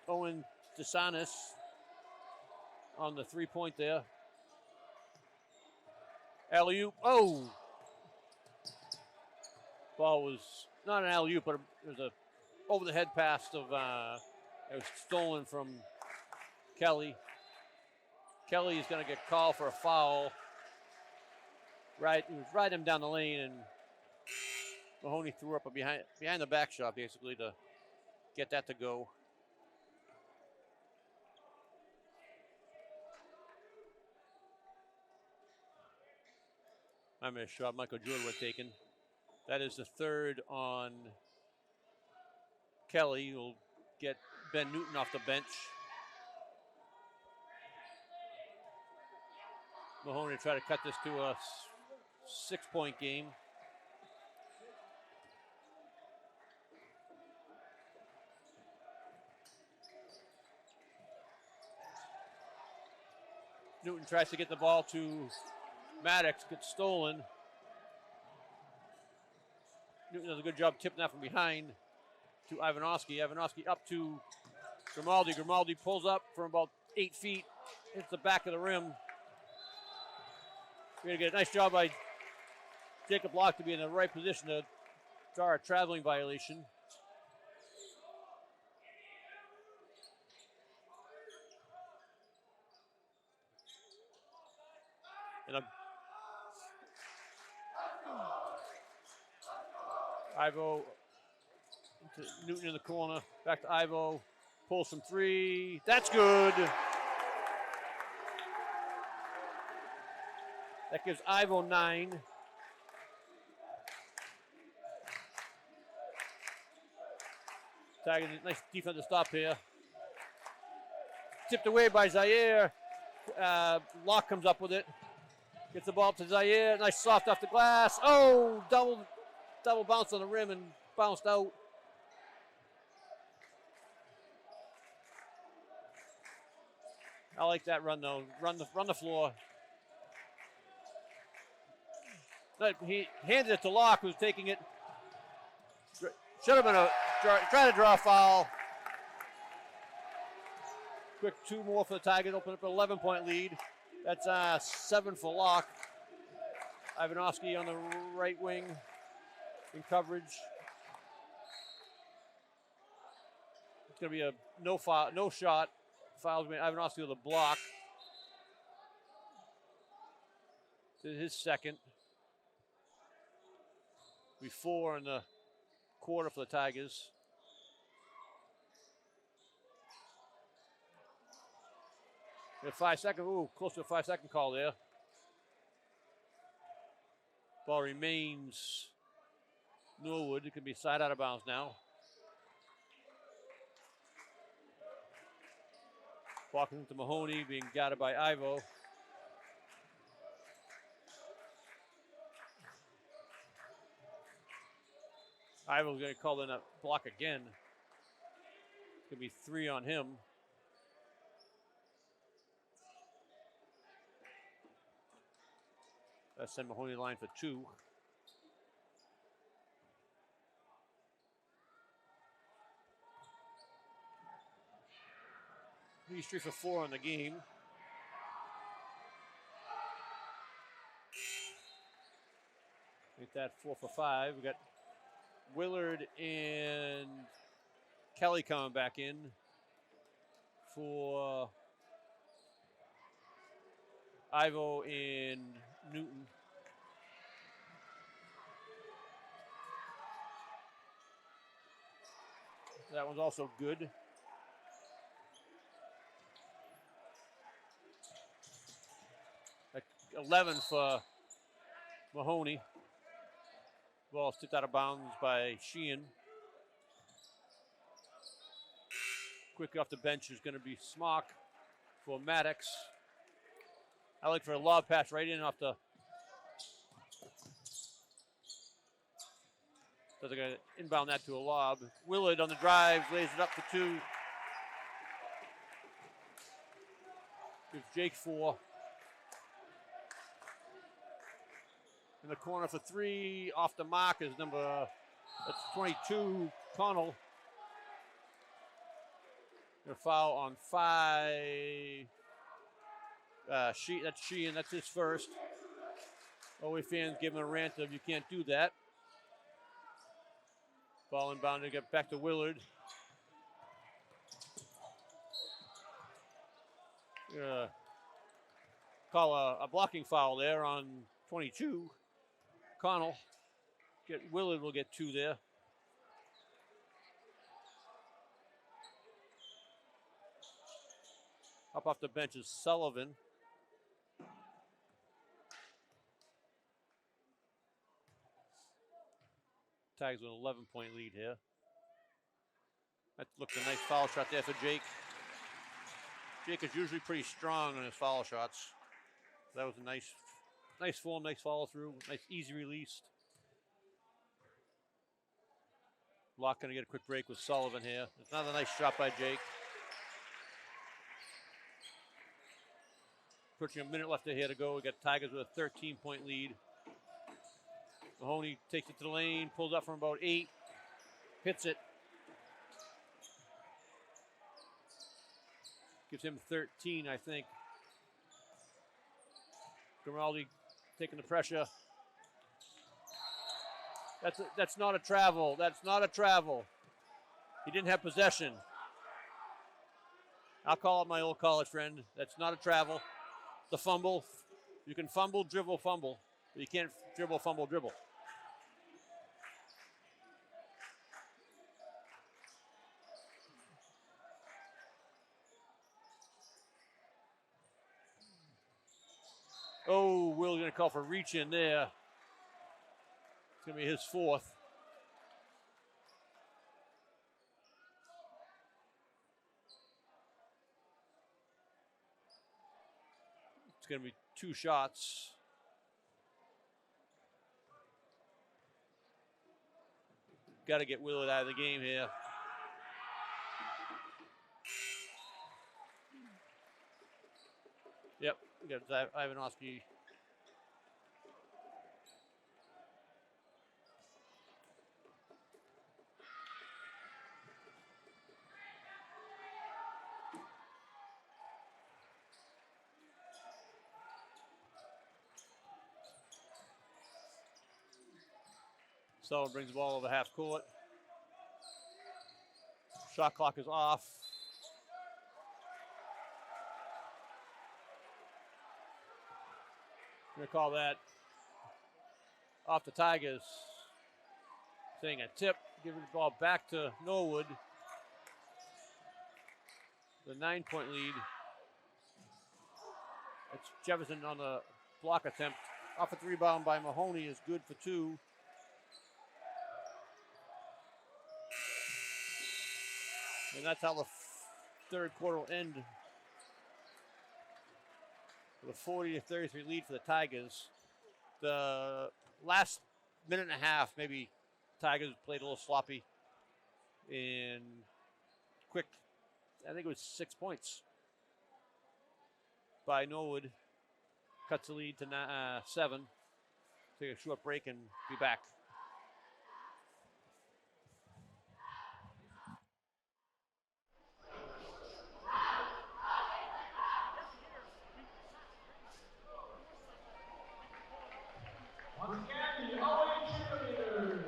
Owen DeSantis. on the 3-point there. Alley-oop. Oh! Ball was not an alley-oop, but it was a over-the-head pass of it was stolen from Kelly. Kelly is going to get called for a foul. Right, he was riding him down the lane, and Mahoney threw up a behind the back shot basically to get that to go. I missed a shot Michael Jordan would have taken. That is the third on Kelly, who will get Ben Newton off the bench. Mahoney try to cut this to a 6-point game. Newton tries to get the ball to Maddox, gets stolen. Newton does a good job tipping that from behind to Ivanovsky. Ivanovsky up to Grimaldi. Grimaldi pulls up from about 8 feet, hits the back of the rim. We're going to get a nice job by Jacob Locke to be in the right position to draw a traveling violation. And Ivo to Newton in the corner. Back to Ivo. Pulls from 3. That's good. That gives Ivo 9. Tagging a nice defensive stop here. Tipped away by Zaire. Locke comes up with it. Gets the ball to Zaire. Nice soft off the glass. Oh, double bounce on the rim and bounced out. I like that run though. Run the floor. But he handed it to Locke, who's taking it. Should have been trying to draw a foul. Quick 2 more for the Tigers. Open up an 11-point lead. That's 7 for Locke. Ivanovsky on the right wing in coverage. It's going to be a no shot. Fouls made. Ivanovsky with a block. This is his second. Be 4 in the quarter for the Tigers. We have 5 seconds. Ooh, close to a 5-second call there. Ball remains Norwood. It could be side out of bounds now. Walking to Mahoney, being guarded by Ivo. Ivo's going to call in a block again. It's going to be 3 on him. That's send Mahoney line for 2. He's 3 for 4 on the game. Make that 4 for 5. We got Willard and Kelly coming back in for Ivo and Newton. That one's also good. At 11 for Mahoney. Ball tipped out of bounds by Sheehan. Quickly off the bench is going to be Smock for Maddox. I like for a lob pass right in off the. So they're going to inbound that to a lob. Willard on the drive, lays it up for 2. Gives Jake 4. In the corner for 3, off the mark is that's 22, Connell. A foul on 5. That's Sheehan. That's his first. OA fans give him a rant of you can't do that. Ball inbound to get back to Willard. Call a blocking foul there on 22. Connell. Willard will get 2 there. Up off the bench is Sullivan. Tigers with an 11-point lead here. That looked a nice foul shot there for Jake. Jake is usually pretty strong on his foul shots. That was a nice form, nice follow through, nice easy release. Locke going to get a quick break with Sullivan here. It's another nice shot by Jake. Pushing a minute left here to go. We got Tigers with a 13-point lead. Mahoney takes it to the lane, pulls up from about 8, hits it. Gives him 13, I think. Grimaldi taking the pressure. That's not a travel. That's not a travel. He didn't have possession. I'll call it my old college friend. That's not a travel. The fumble. You can fumble, dribble, fumble. But you can't dribble, fumble, dribble. Oh, Will's going to call for reach in there. It's going to be his 4th. It's going to be 2 shots. Got to get Willard out of the game here. Yep, we got Ivanovsky. Sullivan brings the ball over half court. Shot clock is off. We're going to call that off the Tigers. Saying a tip, giving the ball back to Norwood. The 9-point lead. It's Jefferson on the block attempt. Offensive rebound by Mahoney is good for 2. And that's how the third quarter will end. With a 40-33 lead for the Tigers. The last minute and a half, maybe Tigers played a little sloppy. And quick, I think it was 6 points by Norwood. Cuts the lead to 7. Take a short break and be back. Once again, the OA cheerleaders.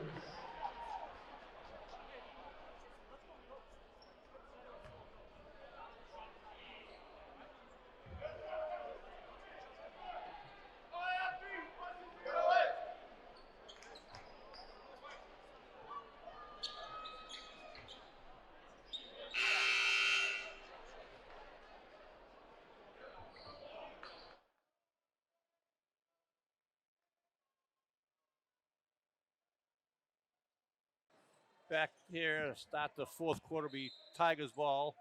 Back here to start the fourth quarter, be Tigers ball.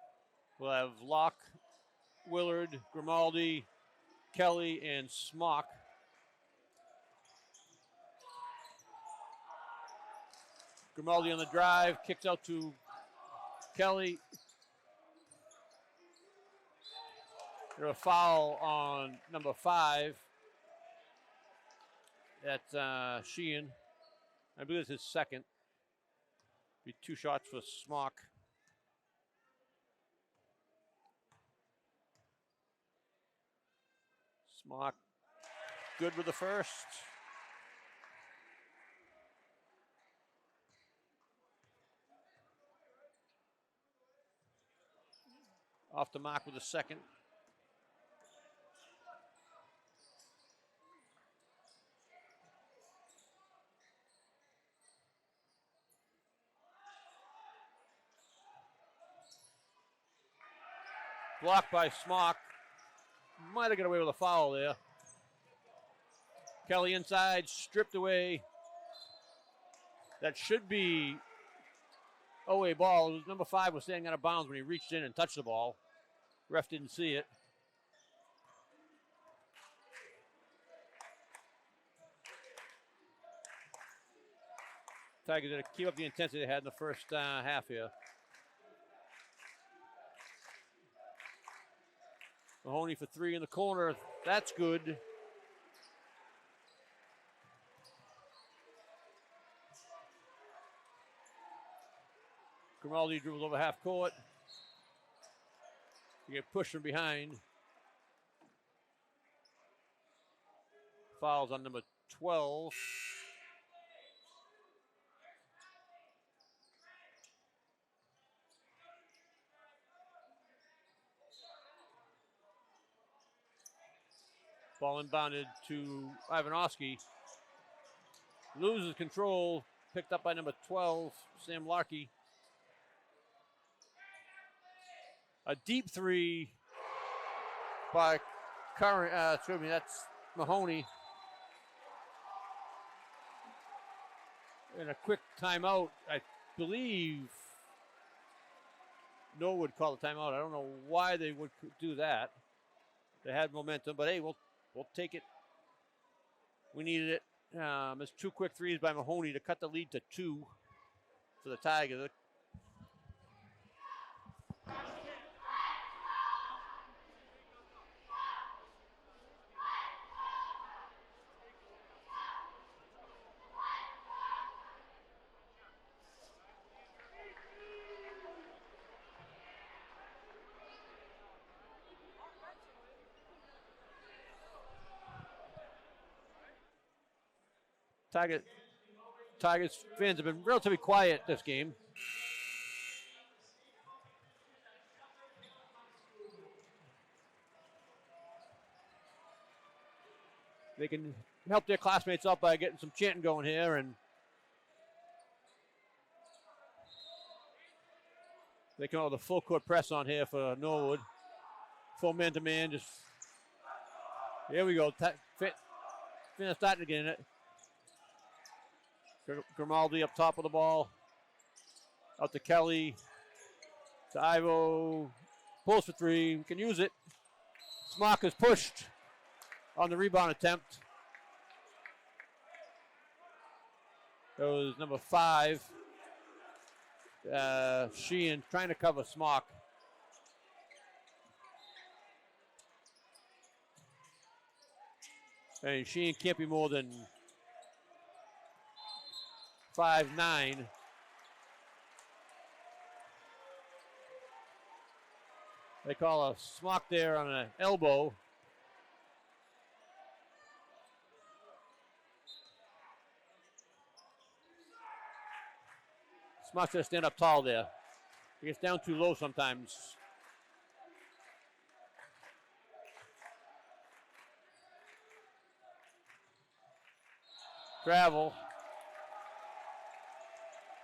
We'll have Locke, Willard, Grimaldi, Kelly, and Smock. Grimaldi on the drive, kicks out to Kelly. There's a foul on number 5. That's Sheehan. I believe it's his second. Be 2 shots for Smock. Smock good with the first. Off the mark with the second. Blocked by Smock. Might have got away with a foul there. Kelly inside, stripped away. That should be OA ball. It was number 5 was staying out of bounds when he reached in and touched the ball. Ref didn't see it. Tigers going to keep up the intensity they had in the first half here. Mahoney for 3 in the corner. That's good. Grimaldi dribbles over half court. You get pushed from behind. Fouls on number 12. Ball inbounded to Ivanovsky. Loses control. Picked up by number 12, Sam Larkey. A deep 3 by that's Mahoney. And a quick timeout. I believe Norwood called a timeout. I don't know why they would do that. They had momentum, but hey, we'll take it. We needed it. There's 2 quick threes by Mahoney to cut the lead to 2 for the Tigers. Tigers fans have been relatively quiet this game. They can help their classmates out by getting some chanting going here, and they come out with a full court press on here for Norwood. Full man-to-man, just here we go. Finn starting to get in it. Grimaldi up top of the ball. Out to Kelly. To Ivo. Pulls for 3. We can use it. Smock is pushed on the rebound attempt. That was number 5. Sheehan trying to cover Smock. And Sheehan can't be more than 5'9". They call a Smock there on an elbow. Smock's got to stand up tall there. He gets down too low sometimes. Travel.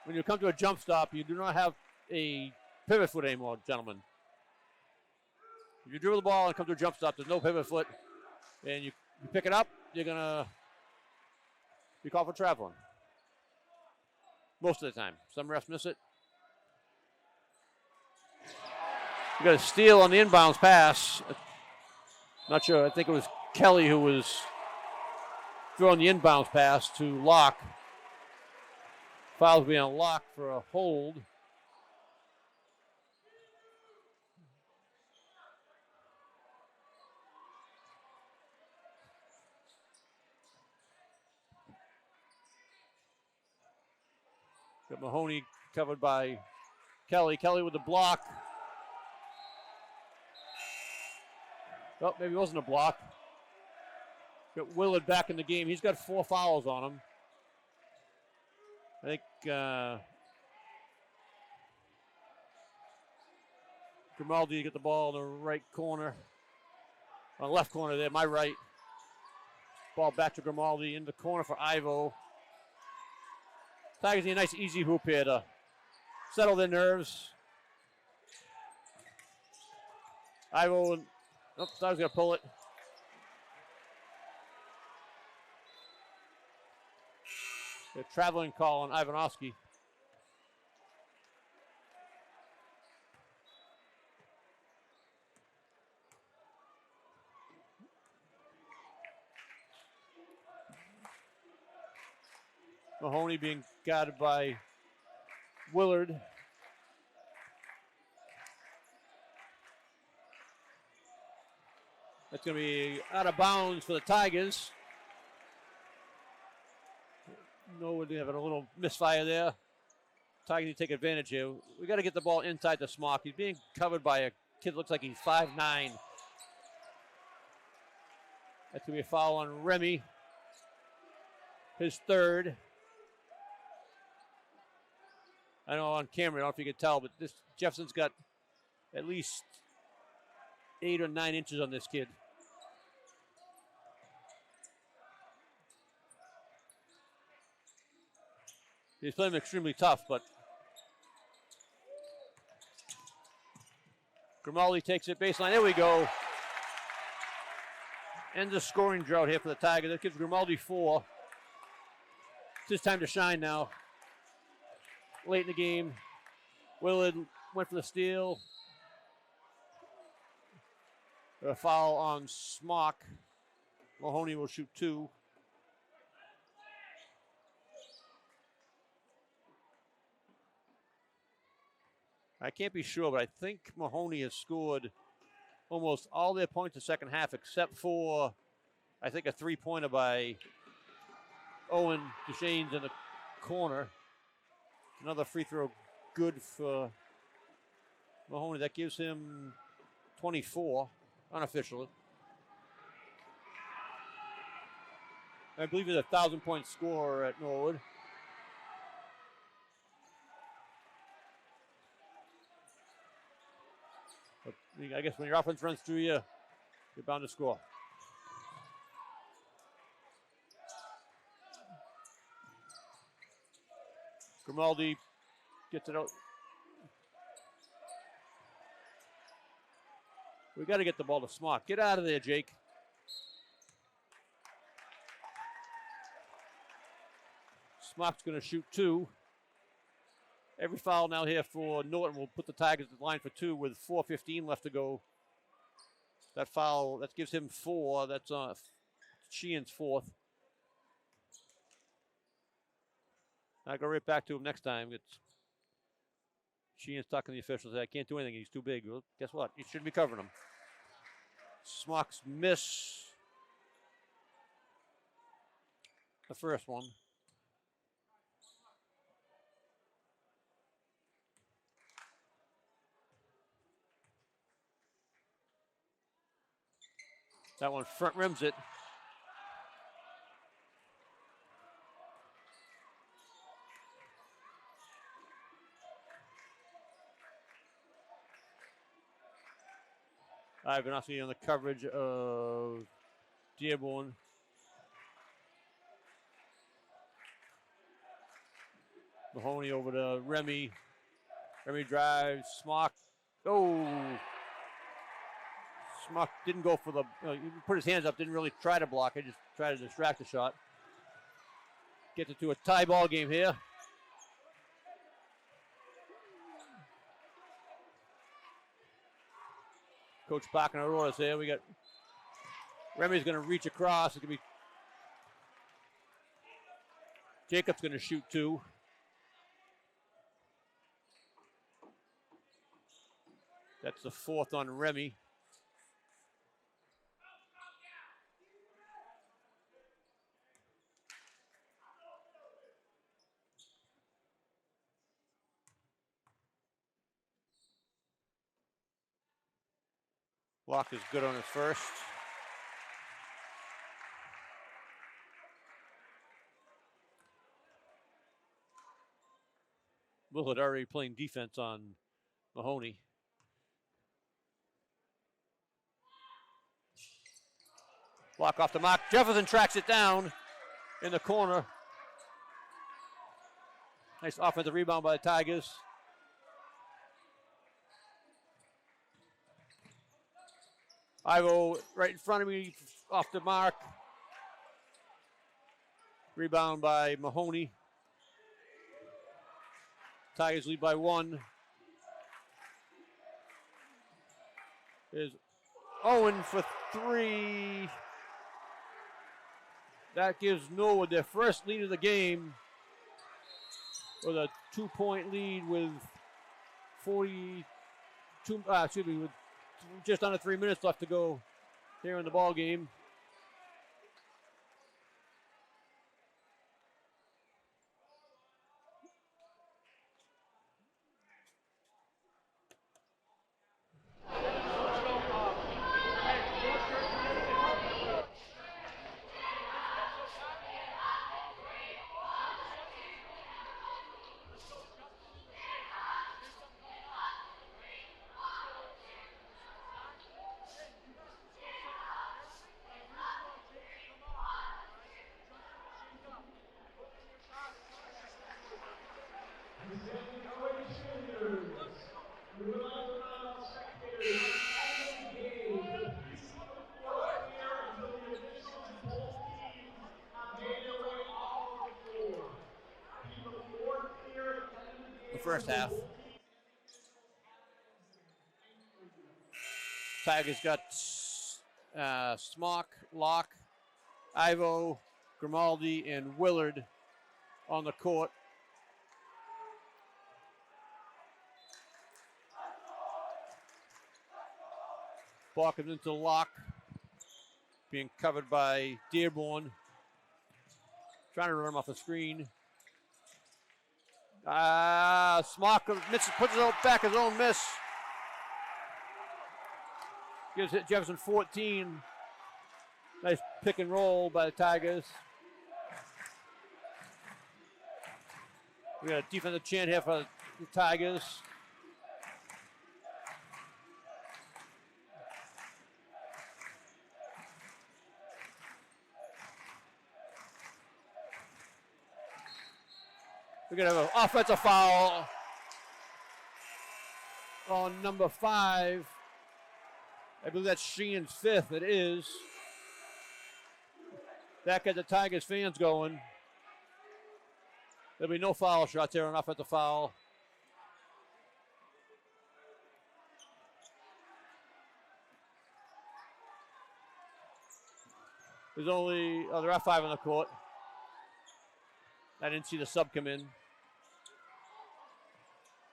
When you come to a jump stop, you do not have a pivot foot anymore, gentlemen. If you dribble the ball and come to a jump stop, there's no pivot foot, and you pick it up, you're going to be called for traveling. Most of the time. Some refs miss it. You got a steal on the inbounds pass. Not sure. I think it was Kelly who was throwing the inbounds pass to Locke. Foul's being on Locke for a hold. Got Mahoney covered by Kelly. Kelly with the block. Oh, maybe it wasn't a block. Got Willard back in the game. He's got 4 fouls on him. I think Grimaldi get the ball in the right corner. On the left corner there, my right. Ball back to Grimaldi in the corner for Ivo. Tigers need a nice easy hoop here to settle their nerves. Ivo, Tigers going to pull it. The traveling call on Ivanovsky. Mahoney being guarded by Willard. That's going to be out of bounds for the Tigers. Norwood having a little misfire there. Tigers need to take advantage here. We got to get the ball inside the Smock. He's being covered by a kid looks like he's 5'9". That's going to be a foul on Remy. His third. I know on camera, I don't know if you can tell, but this Jefferson's got at least 8 or 9 inches on this kid. He's playing extremely tough, but Grimaldi takes it baseline. There we go. Ends the scoring drought here for the Tigers. That gives Grimaldi 4. It's his time to shine now. Late in the game, Willard went for the steal. A foul on Smock. Mahoney will shoot 2. I can't be sure, but I think Mahoney has scored almost all their points in the second half except for, I think, a 3-pointer by Owen Duchesne's in the corner. Another free throw good for Mahoney. That gives him 24, unofficially. I believe he's a 1,000-point scorer at Norwood. But I guess when your offense runs through you, you're bound to score. Grimaldi gets it out. We got to get the ball to Smock. Get out of there, Jake. Smock's going to shoot 2. Every foul now here for Norton will put the Tigers at the line for 2 with 4:15 left to go. That foul, that gives him 4. That's Sheehan's 4th. I go right back to him next time. It's Sheehan's talking to the officials. I can't do anything. He's too big. Well, guess what? He shouldn't be covering him. Smock's miss. The first one. That one front rims it. Ivanovsky on the coverage of Dearborn. Mahoney over to Remy. Remy drives. Smock. Oh. Smock didn't go for the, he put his hands up, didn't really try to block it, just tried to distract the shot. Gets it to a tie ball game here. Coach barking our orders here. We got Remy's going to reach across. It could be Jacob's going to shoot 2. That's the 4th on Remy. Block is good on his first. Willard already playing defense on Mahoney. Block off the mark. Jefferson tracks it down in the corner. Nice offensive rebound by the Tigers. Ivo right in front of me, off the mark. Rebound by Mahoney. Tigers lead by 1. Is Owen for 3. That gives Norwood their first lead of the game with a 2-point lead with with just under 3 minutes left to go here in the ball game. The first half. Tigers got Smock, Locke, Ivo, Grimaldi, and Willard on the court. Balkins into Locke, being covered by Dearborn. Trying to run him off the screen. Smock puts it back his own miss. Gives Jefferson 14. Nice pick and roll by the Tigers. We got a defensive chant here for the Tigers. We're going to have an offensive foul on number 5. I believe that's Sheehan's 5th. It is. That got the Tigers fans going. There'll be no foul shots there on offensive foul. There's only, there are 5 on the court. I didn't see the sub come in.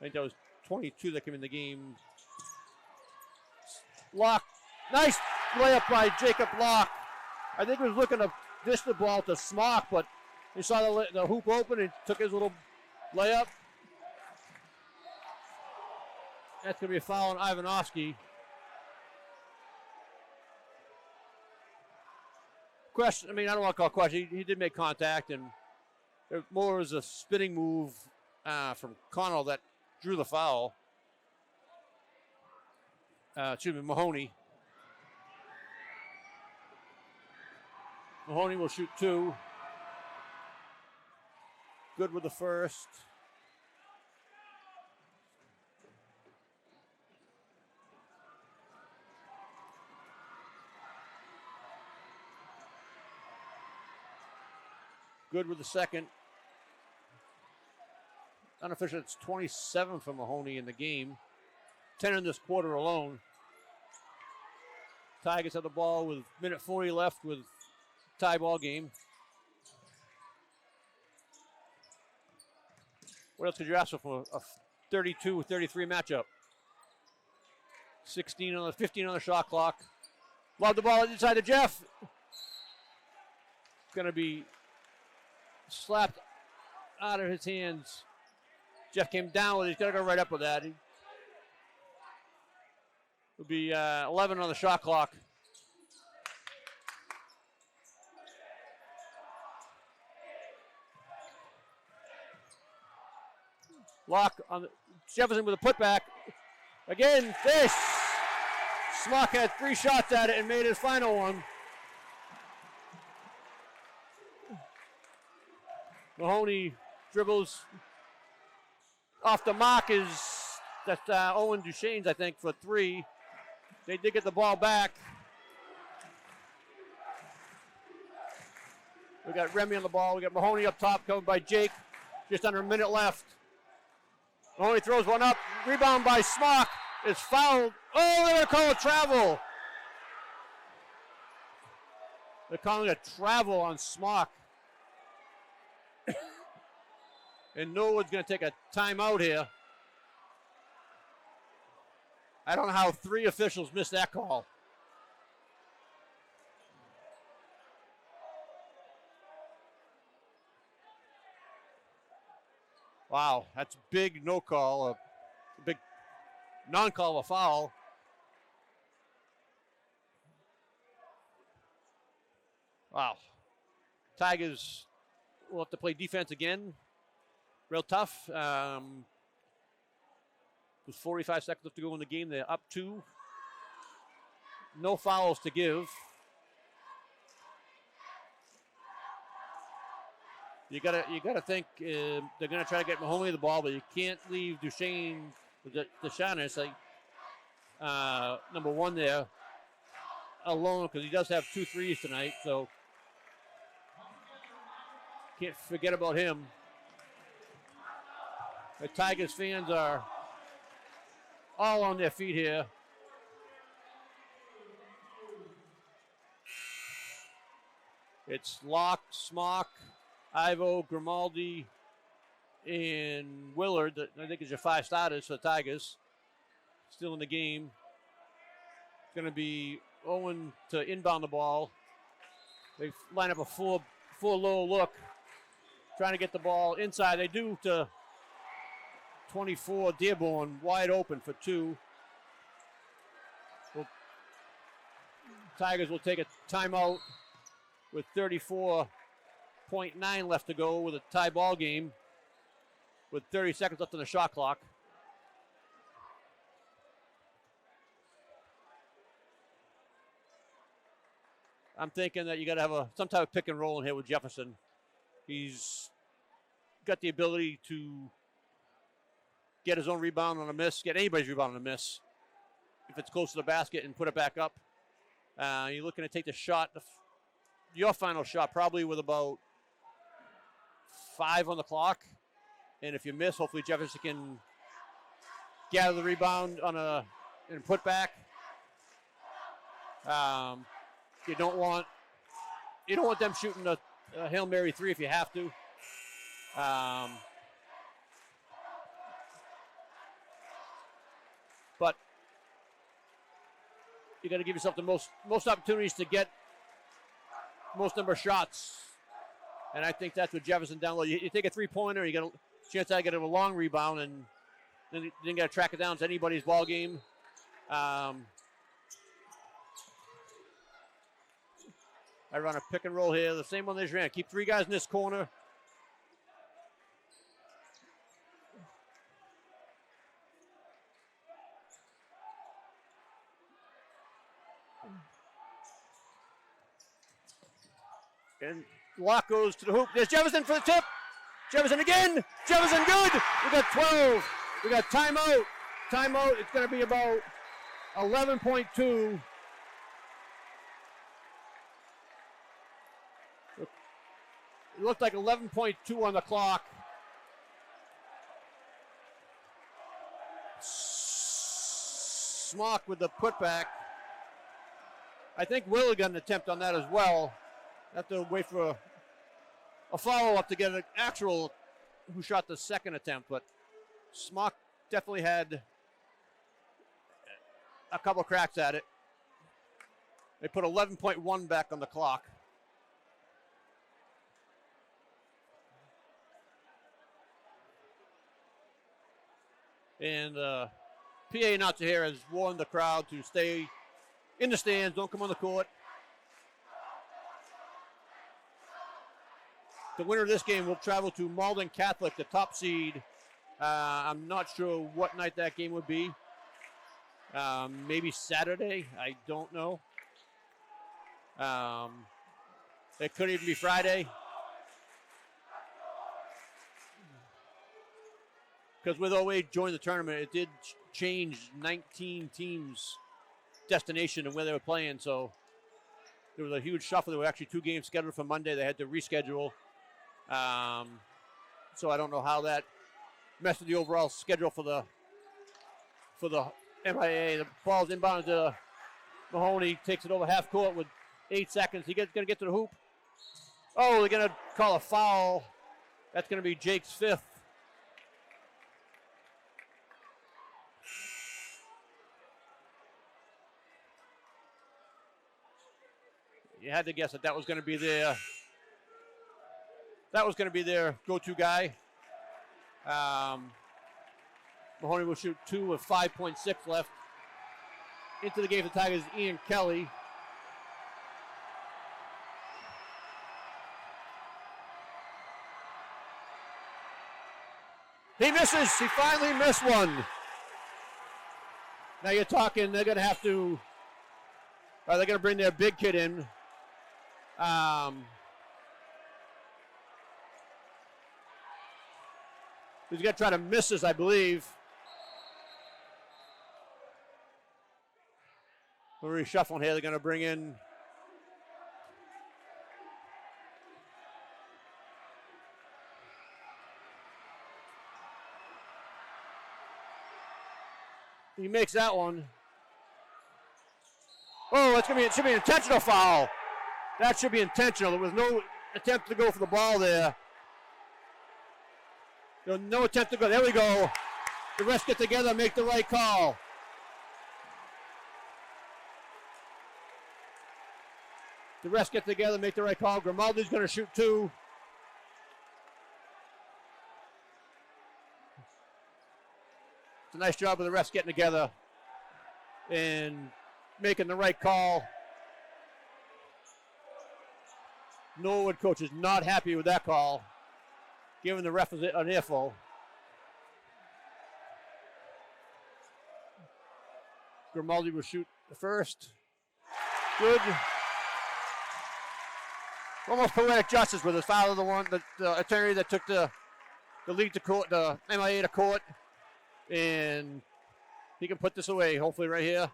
I think that was 22 that came in the game. Locke, nice layup by Jacob Locke. I think he was looking to dish the ball to Smock, but he saw the hoop open and took his little layup. That's going to be a foul on Ivanovsky. Question, I mean, I don't want to call question. He did make contact, and it more was a spinning move from Connell that drew the foul. Mahoney. Mahoney will shoot 2. Good with the first. Good with the second. Unofficial, it's 27 for Mahoney in the game. 10 in this quarter alone. Tigers have the ball with minute 40 left with tie ball game. What else could you ask for a 32-33 matchup? 15 on the shot clock. Lob the ball inside to Jeff. It's going to be slapped out of his hands. Jeff came down with it. He's got to go right up with that. It'll be 11 on the shot clock. Locke on Jefferson with a putback. Again, this. Smock had 3 shots at it and made his final one. Mahoney dribbles off the mark that's Owen Duchesne's, I think, for 3. They did get the ball back. We got Remy on the ball. We got Mahoney up top, covered by Jake. Just under a minute left. Mahoney throws one up. Rebound by Smock. It's fouled. Oh, they're going to call a travel. They're calling a travel on Smock. And Norwood's going to take a timeout here. I don't know how 3 officials missed that call. Wow, that's big no call, a big non-call of a foul. Wow. Tigers will have to play defense again. Real tough. With 45 seconds left to go in the game, they're up 2. No fouls to give. You gotta think they're gonna try to get Mahoney the ball, but you can't leave Duchesne the Shannon, like number 1 there alone, because he does have 2 threes tonight, so can't forget about him. The Tigers fans are all on their feet here. It's Locke, Smock, Ivo, Grimaldi, and Willard. That I think is your 5 starters for the Tigers. Still in the game. It's going to be Owen to inbound the ball. They line up a full low look, trying to get the ball inside. They do to 24, Dearborn wide open for 2. Tigers will take a timeout with 34.9 left to go with a tie ball game with 30 seconds left on the shot clock. I'm thinking that you got to have some type of pick and roll in here with Jefferson. He's got the ability to get his own rebound on a miss, get anybody's rebound on a miss if it's close to the basket and put it back up. You're looking to take the shot, your final shot, probably with about 5 on the clock. And if you miss, hopefully Jefferson can gather the rebound and put back. You don't want them shooting a Hail Mary 3 if you have to. But you got to give yourself the most opportunities to get most number of shots. And I think that's what Jefferson down low. You take a 3-pointer, you get a chance to get a long rebound, and then you got to track it down. It's anybody's ball game. I run a pick and roll here. The same one they just ran. Keep 3 guys in this corner. And Locke goes to the hoop. There's Jefferson for the tip. Jefferson again. Jefferson good. We got 12. We got timeout. Timeout. It's going to be about 11.2. It looked like 11.2 on the clock. Smock with the putback. I think Willard got an attempt on that as well. Have to wait for a follow-up to get an actual who shot the second attempt, but Smock definitely had a couple cracks at it. They put 11.1 back on the clock. And PA announcer here has warned the crowd to stay in the stands, don't come on the court. The winner of this game will travel to Malden Catholic, the top seed I'm not sure what night that game would be. Maybe Saturday. I don't know. It could even be Friday. Because with 08 joined the tournament, it did change 19 teams' destination and where they were playing. So there was a huge shuffle. There were actually 2 games scheduled for Monday. They had to reschedule. So I don't know how that messed with the overall schedule for the MIAA. The ball's inbound to Mahoney. Takes it over half court with 8 seconds. He's going to get to the hoop. Oh, they're going to call a foul. That's going to be Jake's 5th. You had to guess that was going to be their go-to guy. Mahoney will shoot 2 with 5.6 left. Into the game for the Tigers, Ian Kelly. He misses. He finally missed one. Now you're talking, they're going to have to, they're going to bring their big kid in. He's going to try to miss this, I believe. We're reshuffling here. They're going to bring in he makes that one. Oh, it should be an intentional foul. That should be intentional. There was no attempt to go for the ball there. There was no attempt to go. There we go. The refs get together and make the right call. The refs get together and make the right call. Grimaldi's going to shoot 2. It's a nice job of the refs getting together and making the right call. Norwood coach is not happy with that call, giving the ref an earful. Grimaldi will shoot the first. Good. Almost poetic justice with his foul of the attorney that took the lead to court, the MIAA to court. And he can put this away, hopefully right here.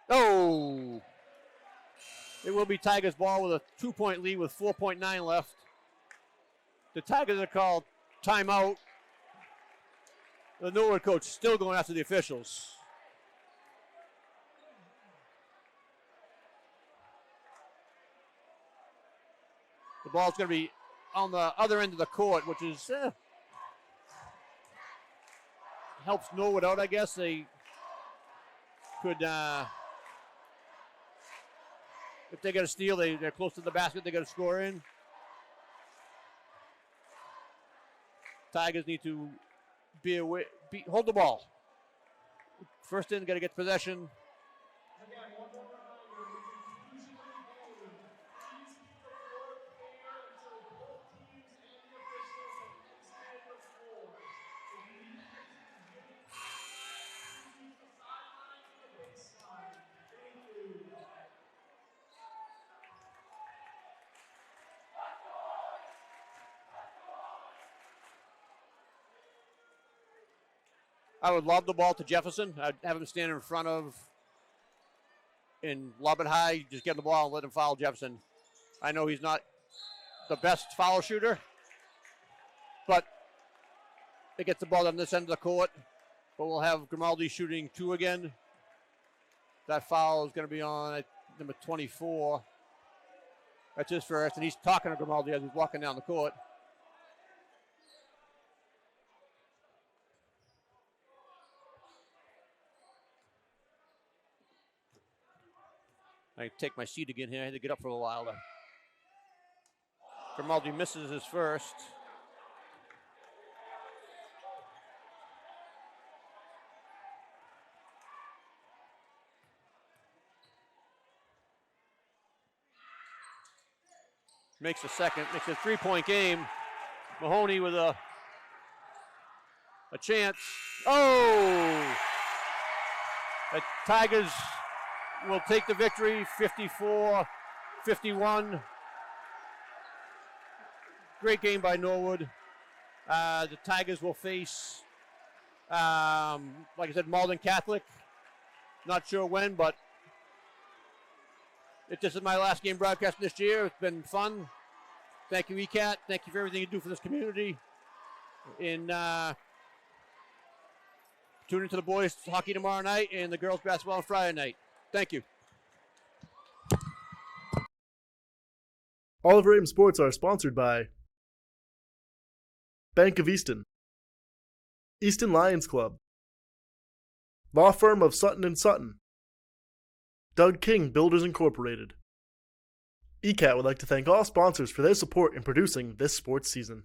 Oh! It will be Tigers ball with a 2-point lead with 4.9 left. The Tigers are called timeout. The Norwood coach still going after the officials. The ball's going to be on the other end of the court, which is helps Norwood out, I guess. They could, if they get a steal, they're close to the basket, they got to score in. Tigers need to hold the ball. First in, got to get possession. I would lob the ball to Jefferson. I'd have him stand in front of and lob it high. Just get the ball and let him foul Jefferson. I know he's not the best foul shooter, but it gets the ball on this end of the court. But we'll have Grimaldi shooting 2 again. That foul is going to be on number 24. That's his first, and he's talking to Grimaldi as he's walking down the court. I take my seat again here. I had to get up for a while there. Grimaldi misses his first. Makes a second. Makes a 3-point game. Mahoney with a a chance. Oh! The Tigers will take the victory, 54-51. Great game by Norwood. The Tigers will face, like I said, Malden Catholic. Not sure when, but if this is my last game broadcasting this year, it's been fun. Thank you, ECAT. Thank you for everything you do for this community. And tune into the boys hockey tomorrow night and the girls basketball on Friday night. Thank you. All of our Ames sports are sponsored by Bank of Easton, Easton Lions Club, Law Firm of Sutton & Sutton, Doug King Builders Incorporated. ECAT would like to thank all sponsors for their support in producing this sports season.